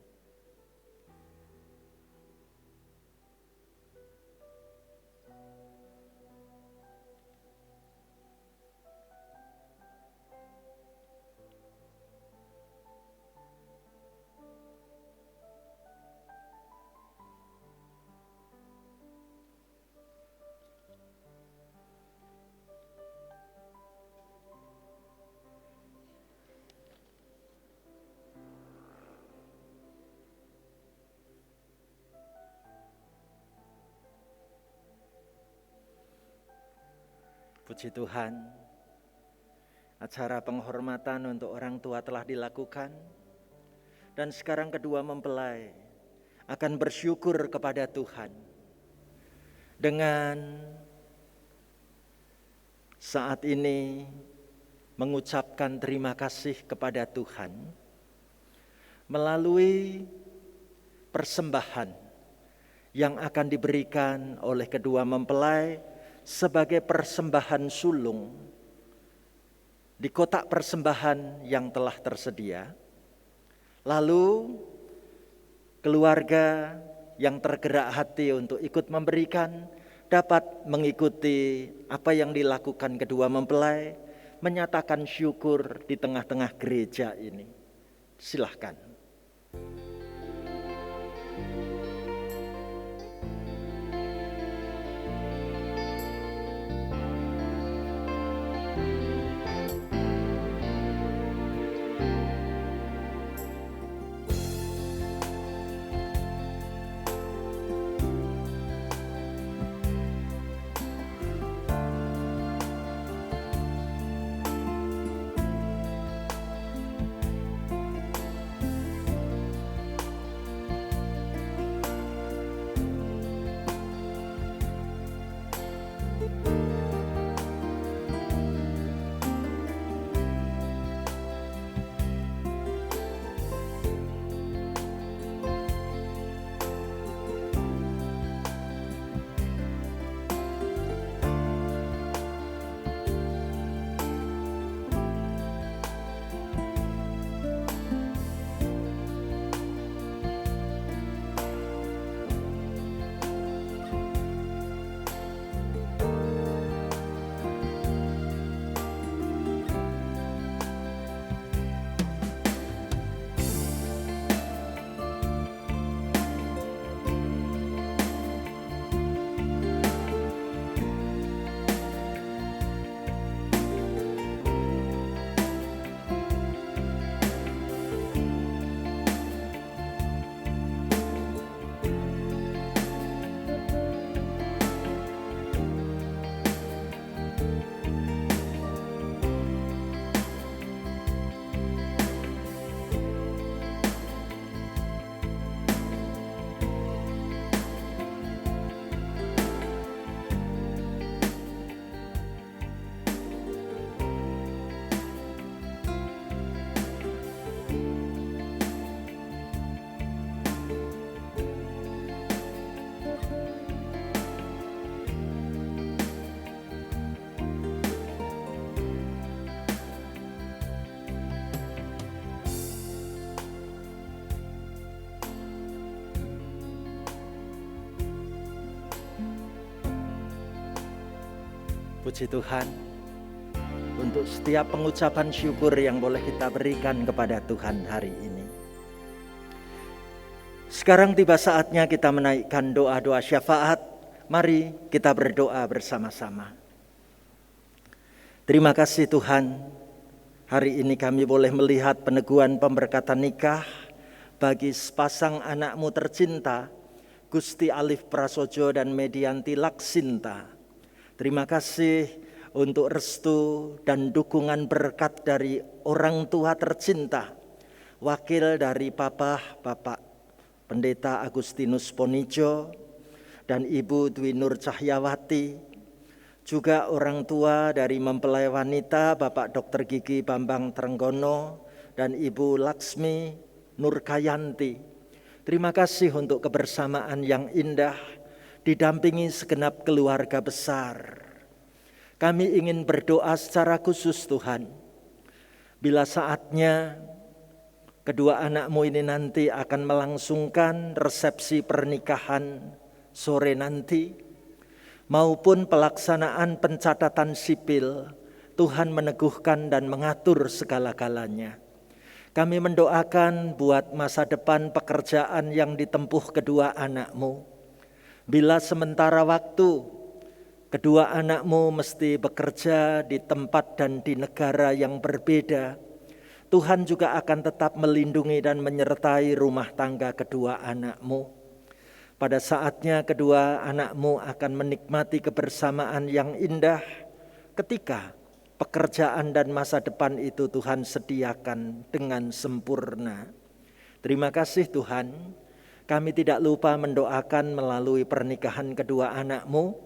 Puji Tuhan, acara penghormatan untuk orang tua telah dilakukan, dan sekarang kedua mempelai akan bersyukur kepada Tuhan dengan saat ini mengucapkan terima kasih kepada Tuhan melalui persembahan yang akan diberikan oleh kedua mempelai sebagai persembahan sulung di kotak persembahan yang telah tersedia. Lalu keluarga yang tergerak hati untuk ikut memberikan dapat mengikuti apa yang dilakukan kedua mempelai, menyatakan syukur di tengah-tengah gereja ini. Silahkan. Puji Tuhan untuk setiap pengucapan syukur yang boleh kita berikan kepada Tuhan hari ini. Sekarang tiba saatnya kita menaikkan doa-doa syafaat. Mari kita berdoa bersama-sama. Terima kasih Tuhan, hari ini kami boleh melihat peneguhan pemberkatan nikah bagi sepasang anakmu tercinta, Gusti Alif Prasojo dan Medianti Laksinta. Terima kasih untuk restu dan dukungan berkat dari orang tua tercinta, wakil dari Bapak Pendeta Agustinus Ponijo dan Ibu Dwi Nur Cahyawati, juga orang tua dari mempelai wanita Bapak Dr. Gigi Bambang Trenggono dan Ibu Laksmi Nurkayanti. Terima kasih untuk kebersamaan yang indah didampingi segenap keluarga besar. Kami ingin berdoa secara khusus Tuhan. Bila saatnya kedua anakmu ini nanti akan melangsungkan resepsi pernikahan sore nanti, maupun pelaksanaan pencatatan sipil, Tuhan meneguhkan dan mengatur segala-galanya. Kami mendoakan buat masa depan pekerjaan yang ditempuh kedua anakmu. Bila sementara waktu kedua anakmu mesti bekerja di tempat dan di negara yang berbeda, Tuhan juga akan tetap melindungi dan menyertai rumah tangga kedua anakmu. Pada saatnya kedua anakmu akan menikmati kebersamaan yang indah ketika pekerjaan dan masa depan itu Tuhan sediakan dengan sempurna. Terima kasih Tuhan, kami tidak lupa mendoakan melalui pernikahan kedua anakmu,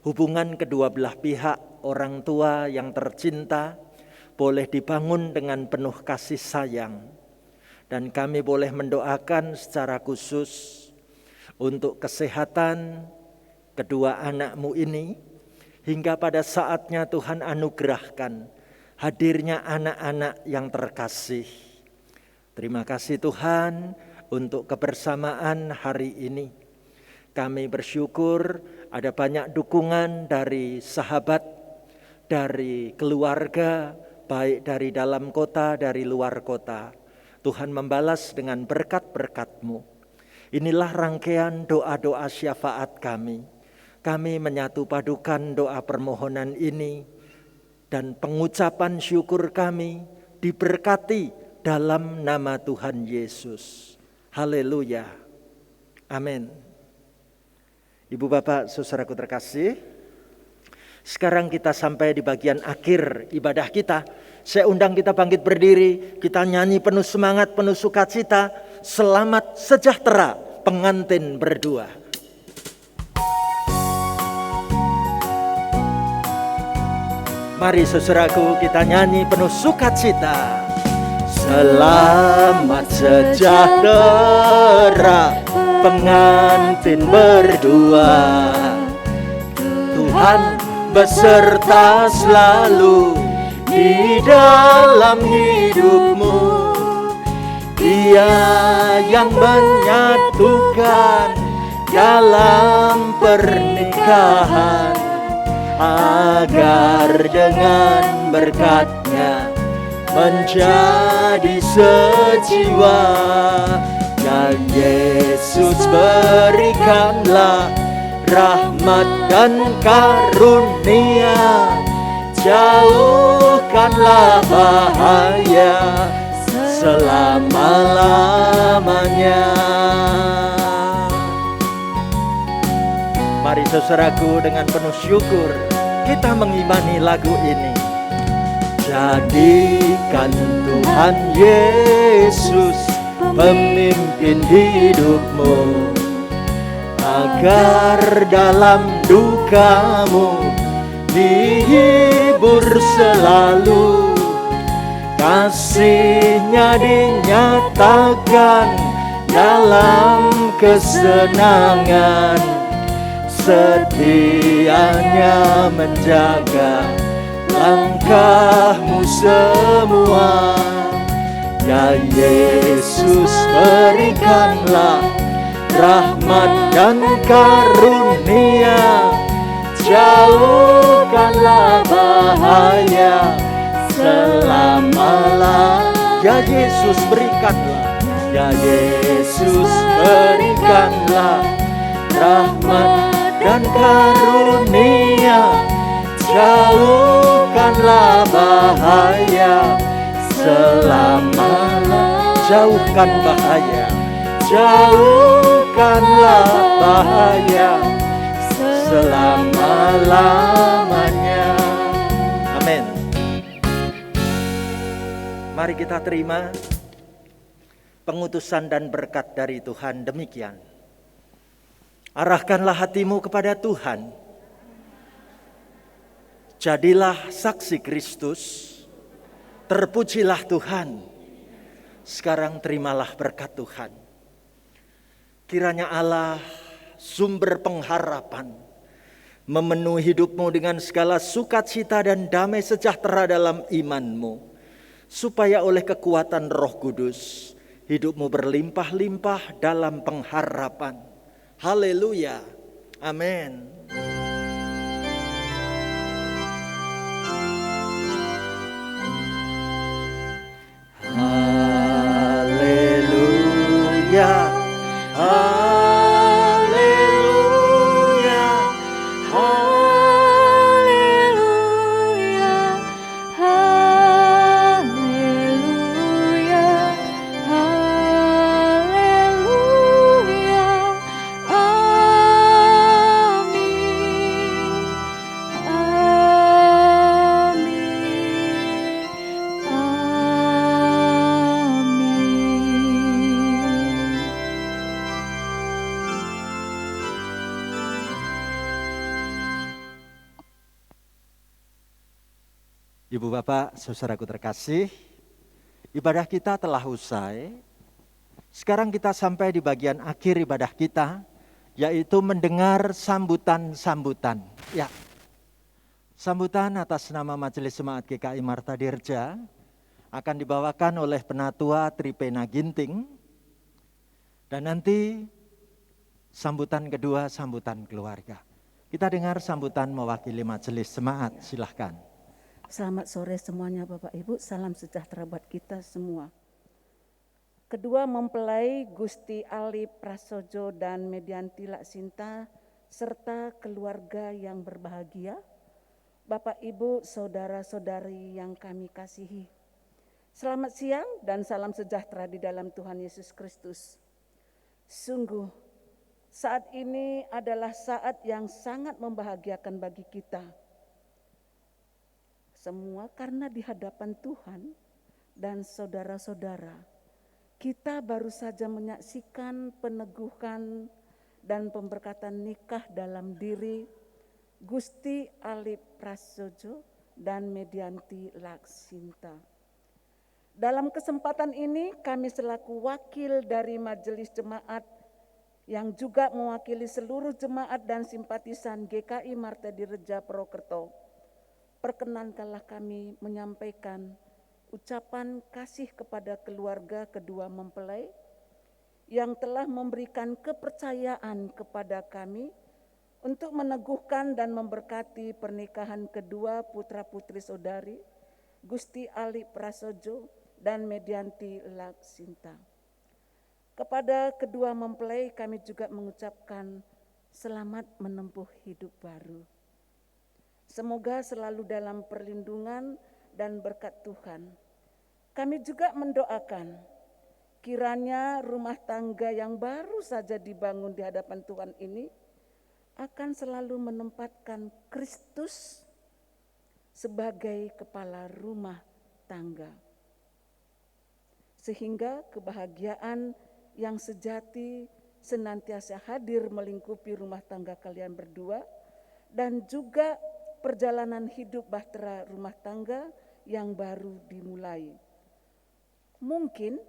hubungan kedua belah pihak orang tua yang tercinta boleh dibangun dengan penuh kasih sayang. Dan kami boleh mendoakan secara khusus untuk kesehatan kedua anakmu ini, hingga pada saatnya Tuhan anugerahkan hadirnya anak-anak yang terkasih. Terima kasih Tuhan untuk kebersamaan hari ini. Kami bersyukur ada banyak dukungan dari sahabat, dari keluarga, baik dari dalam kota, dari luar kota. Tuhan membalas dengan berkat-berkat-Mu. Inilah rangkaian doa-doa syafaat kami. Kami menyatu padukan doa permohonan ini dan pengucapan syukur kami diberkati dalam nama Tuhan Yesus. Haleluya. Amin. Ibu bapak saudaraku terkasih, sekarang kita sampai di bagian akhir ibadah kita. Saya undang kita bangkit berdiri, kita nyanyi penuh semangat, penuh sukacita. Selamat sejahtera pengantin berdua. Mari saudaraku kita nyanyi penuh sukacita. Selamat sejahtera pengantin berdua. Tuhan beserta selalu di dalam hidupmu. Dia yang menyatukan dalam pernikahan, agar dengan berkat-Nya menjadi sejiwa. Ya Yesus, berikanlah rahmat dan karunia, jauhkanlah bahaya selama-lamanya. Mari saudaraku dengan penuh syukur kita mengimani lagu ini. Jadikan Tuhan Yesus pemimpin hidupmu, agar dalam dukamu dihibur selalu. Kasih-Nya dinyatakan dalam kesenangan, setianya menjaga langkahmu semua. Ya Yesus, berikanlah rahmat dan karunia, jauhkanlah bahaya selama-lamanya. Ya Yesus, berikanlah, ya Yesus, berikanlah rahmat dan karunia, jauhkanlah bahaya selama-lamanya. Jauhkan bahaya, jauhkanlah bahaya selama-lamanya. Amin. Mari kita terima pengutusan dan berkat dari Tuhan demikian. Arahkanlah hatimu kepada Tuhan. Jadilah saksi Kristus. Terpujilah Tuhan Sekarang terimalah berkat Tuhan. Kiranya Allah, sumber pengharapan, memenuhi hidupmu dengan segala sukacita dan damai sejahtera dalam imanmu, supaya oleh kekuatan Roh Kudus, hidupmu berlimpah-limpah dalam pengharapan. Haleluya. Amin. Haleluya. Haleluya. Haleluya, haleluya, haleluya, amin, amin, amin. Ibu bapak, saudaraku terkasih, ibadah kita telah usai. Sekarang kita sampai di bagian akhir ibadah kita, yaitu mendengar sambutan-sambutan. Ya, sambutan atas nama Majelis Jemaat GKI Marta Dirja akan dibawakan oleh Penatua Tripena Ginting. Dan nanti sambutan kedua, sambutan keluarga. Kita dengar sambutan mewakili Majelis Jemaat, silahkan. Selamat sore semuanya Bapak Ibu, salam sejahtera buat kita semua. Kedua mempelai Gusti Ali Prasojo dan Medianti Laksinta serta keluarga yang berbahagia, Bapak Ibu, saudara-saudari yang kami kasihi. Selamat siang dan salam sejahtera di dalam Tuhan Yesus Kristus. Sungguh, saat ini adalah saat yang sangat membahagiakan bagi kita. Semua karena di hadapan Tuhan dan saudara-saudara, kita baru saja menyaksikan peneguhan dan pemberkatan nikah dalam diri Gusti Ali Prasojo dan Medianti Laksinta. Dalam kesempatan ini kami selaku wakil dari Majelis Jemaat yang juga mewakili seluruh jemaat dan simpatisan GKI Marta Dirja Purwokerto, perkenankanlah kami menyampaikan ucapan kasih kepada keluarga kedua mempelai yang telah memberikan kepercayaan kepada kami untuk meneguhkan dan memberkati pernikahan kedua putra-putri saudari Gusti Ali Prasojo dan Medianti Laksinta. Kepada kedua mempelai kami juga mengucapkan selamat menempuh hidup baru. Semoga selalu dalam perlindungan dan berkat Tuhan. Kami juga mendoakan kiranya rumah tangga yang baru saja dibangun di hadapan Tuhan ini akan selalu menempatkan Kristus sebagai kepala rumah tangga. Sehingga kebahagiaan yang sejati senantiasa hadir melingkupi rumah tangga kalian berdua dan juga perjalanan hidup bahtera rumah tangga yang baru dimulai. Mungkin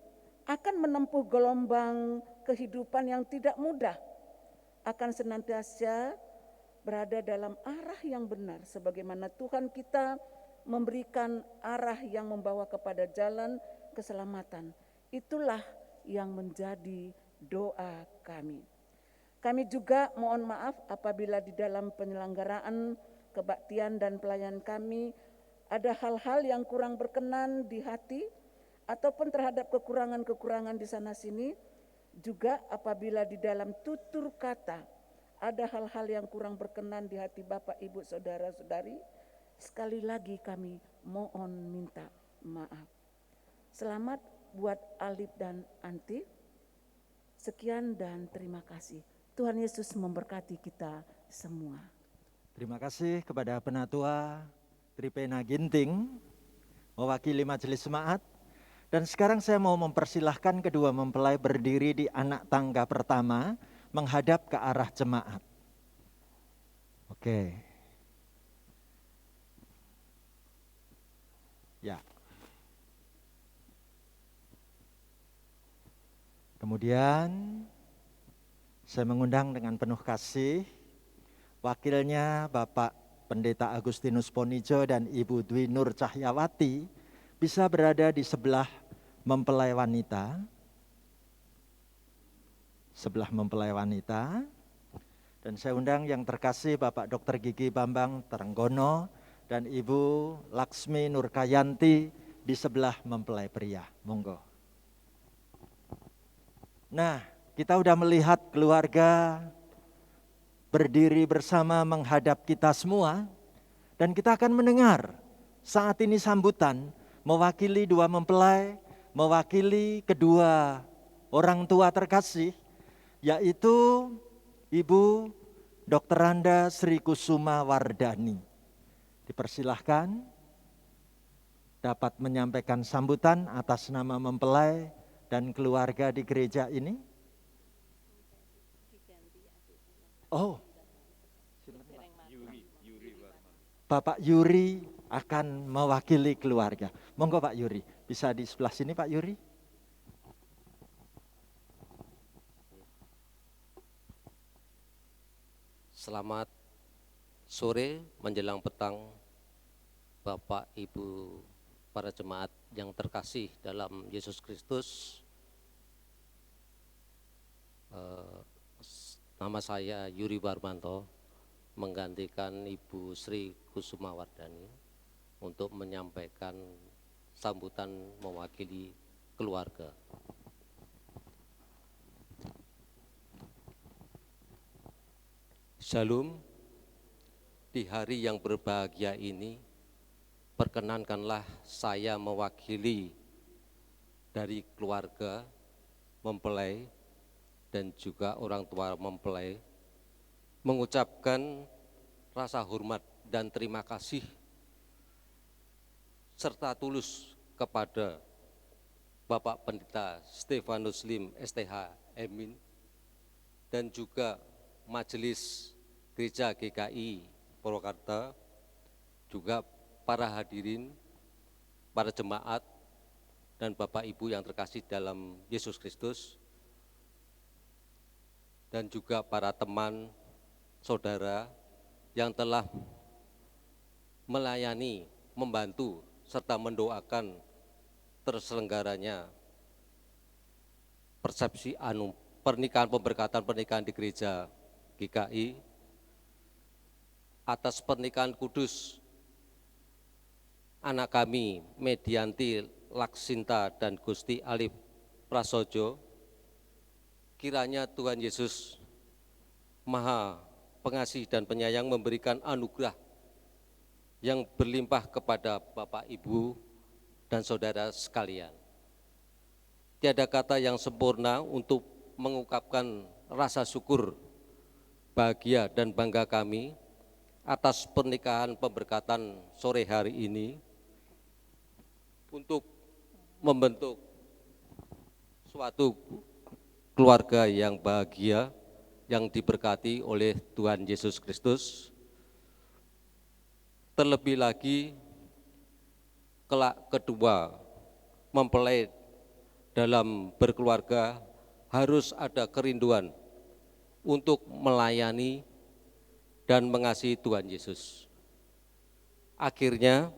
akan menempuh gelombang kehidupan yang tidak mudah, akan senantiasa berada dalam arah yang benar, sebagaimana Tuhan kita memberikan arah yang membawa kepada jalan keselamatan. Itulah yang menjadi doa kami. Kami juga mohon maaf apabila di dalam penyelenggaraan kebaktian dan pelayanan kami ada hal-hal yang kurang berkenan di hati ataupun terhadap kekurangan-kekurangan di sana sini. Juga apabila di dalam tutur kata ada hal-hal yang kurang berkenan di hati Bapak, Ibu, Saudara-saudari, sekali lagi kami mohon minta maaf. Selamat buat Alif dan Anti. Sekian dan terima kasih. Tuhan Yesus memberkati kita semua. Terima kasih kepada Penatua Tripena Ginting, mewakili Majelis Jemaat. Dan sekarang saya mau mempersilahkan kedua mempelai berdiri di anak tangga pertama, menghadap ke arah jemaat. Oke. Ya. Kemudian saya mengundang dengan penuh kasih wakilnya Bapak Pendeta Agustinus Ponijo dan Ibu Dwi Nur Cahyawati bisa berada di sebelah mempelai wanita. Sebelah mempelai wanita. Dan saya undang yang terkasih Bapak Dr. Gigi Bambang Terenggono dan Ibu Laksmi Nurkayanti di sebelah mempelai pria. Monggo. Nah, kita udah melihat keluarga berdiri bersama menghadap kita semua, dan kita akan mendengar saat ini sambutan mewakili dua mempelai, mewakili kedua orang tua terkasih, yaitu Ibu Dr. Randa Sri Kusuma Wardani. Dipersilahkan dapat menyampaikan sambutan atas nama mempelai dan keluarga di gereja ini. Oh, Bapak Yuri akan mewakili keluarga. Monggo Pak Yuri, bisa di sebelah sini Pak Yuri. Selamat sore menjelang petang Bapak Ibu para jemaat yang terkasih dalam Yesus Kristus. Nama saya Yuri Barmanto, menggantikan Ibu Sri Kusuma Wardani untuk menyampaikan sambutan mewakili keluarga. Shalom, di hari yang berbahagia ini, perkenankanlah saya mewakili dari keluarga mempelai dan juga orang tua mempelai, mengucapkan rasa hormat dan terima kasih serta tulus kepada Bapak Pendeta Stefanus Lim STH Emin dan juga Majelis Gereja GKI Purwakarta, juga para hadirin, para jemaat, dan Bapak Ibu yang terkasih dalam Yesus Kristus, dan juga para teman, saudara yang telah melayani, membantu, serta mendoakan terselenggaranya persepsi pernikahan, pemberkatan pernikahan di gereja GKI, atas pernikahan kudus anak kami Medianti Laksinta dan Gusti Alif Prasojo. Kiranya Tuhan Yesus Maha Pengasih dan Penyayang memberikan anugerah yang berlimpah kepada Bapak, Ibu, dan saudara sekalian. Tiada kata yang sempurna untuk mengungkapkan rasa syukur, bahagia dan bangga kami atas pernikahan pemberkatan sore hari ini untuk membentuk suatu keluarga yang bahagia, yang diberkati oleh Tuhan Yesus Kristus. Terlebih lagi, kelak kedua mempelai dalam berkeluarga harus ada kerinduan untuk melayani dan mengasihi Tuhan Yesus. Akhirnya,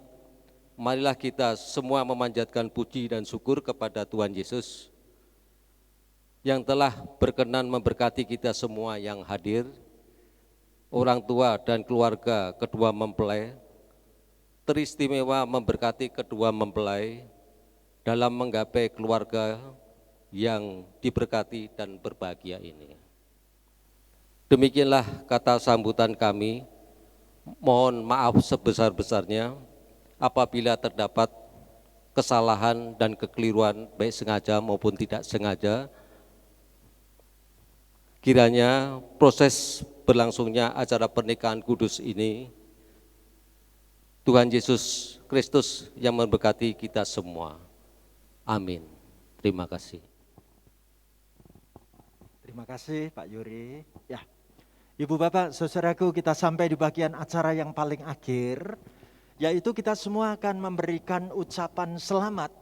marilah kita semua memanjatkan puji dan syukur kepada Tuhan Yesus yang telah berkenan memberkati kita semua yang hadir, orang tua dan keluarga kedua mempelai, teristimewa memberkati kedua mempelai dalam menggapai keluarga yang diberkati dan berbahagia ini. Demikianlah kata sambutan kami. Mohon maaf sebesar-besarnya apabila terdapat kesalahan dan kekeliruan baik sengaja maupun tidak sengaja. Kiranya proses berlangsungnya acara pernikahan kudus ini, Tuhan Yesus Kristus yang memberkati kita semua. Amin. Terima kasih. Terima kasih Pak Yuri. Ya, Ibu Bapak, saudaraku, kita sampai di bagian acara yang paling akhir, yaitu kita semua akan memberikan ucapan selamat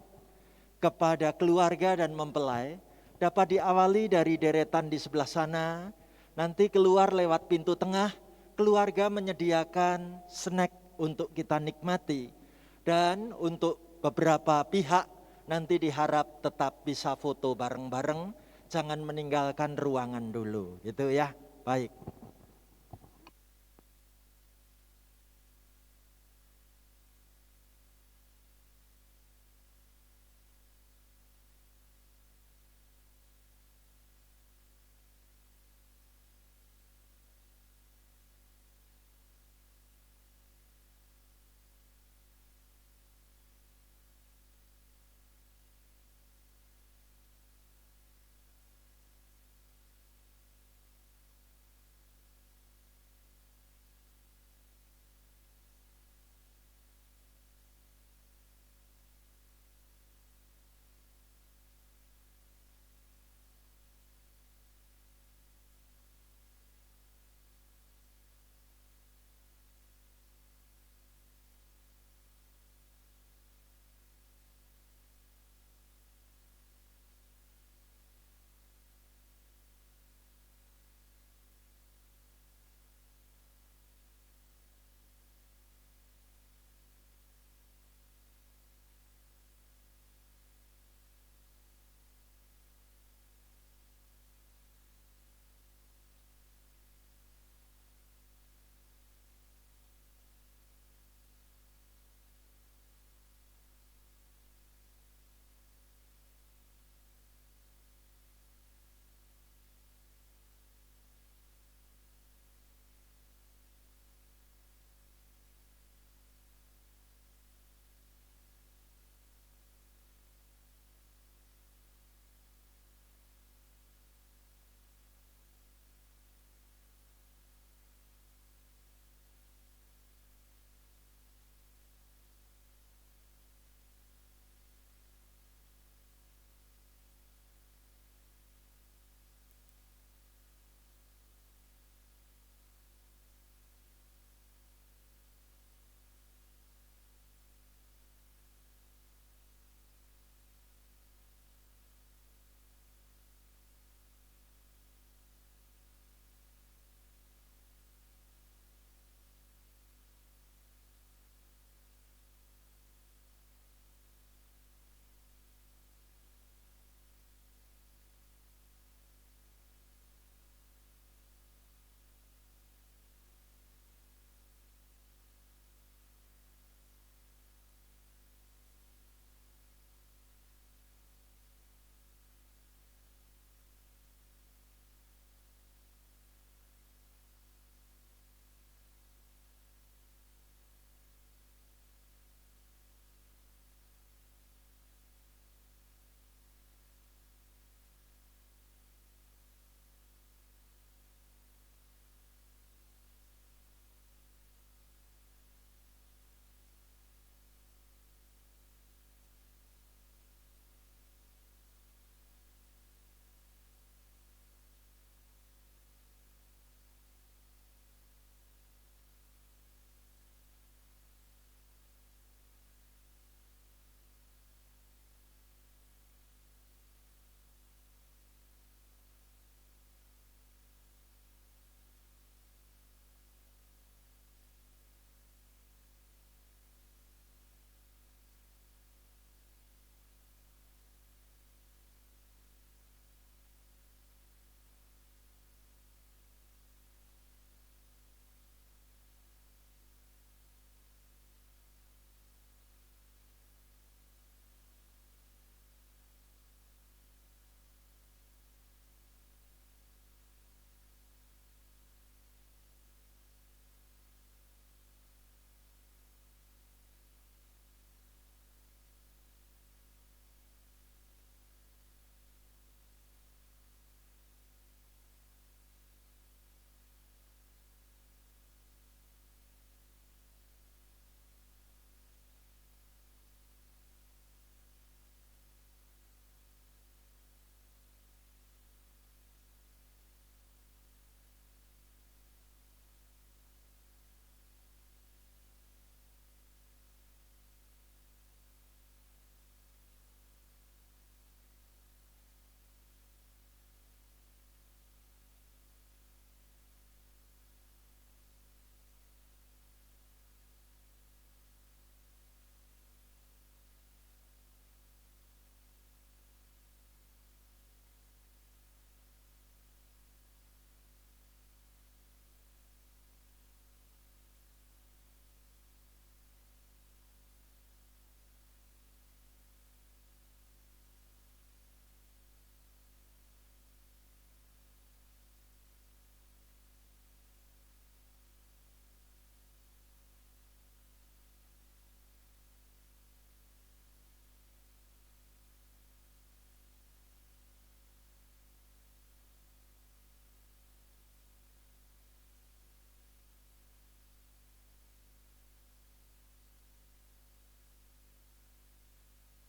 kepada keluarga dan mempelai dapat diawali dari deretan di sebelah sana, nanti keluar lewat pintu tengah, keluarga menyediakan snack untuk kita nikmati. Dan untuk beberapa pihak nanti diharap tetap bisa foto bareng-bareng, jangan meninggalkan ruangan dulu, gitu ya. Baik.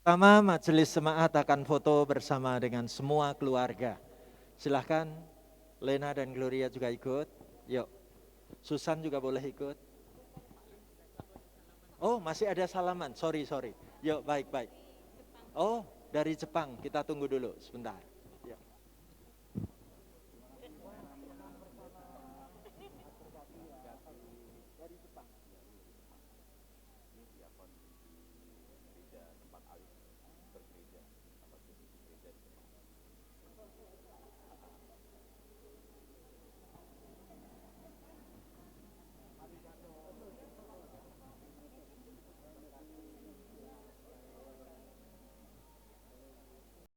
Pertama, majelis jemaat akan foto bersama dengan semua keluarga. Silahkan, Lena dan Gloria juga ikut. Yuk, Susan juga boleh ikut. Oh, masih ada salaman, sorry. Yuk, baik. Oh, dari Jepang, kita tunggu dulu sebentar. Yuk.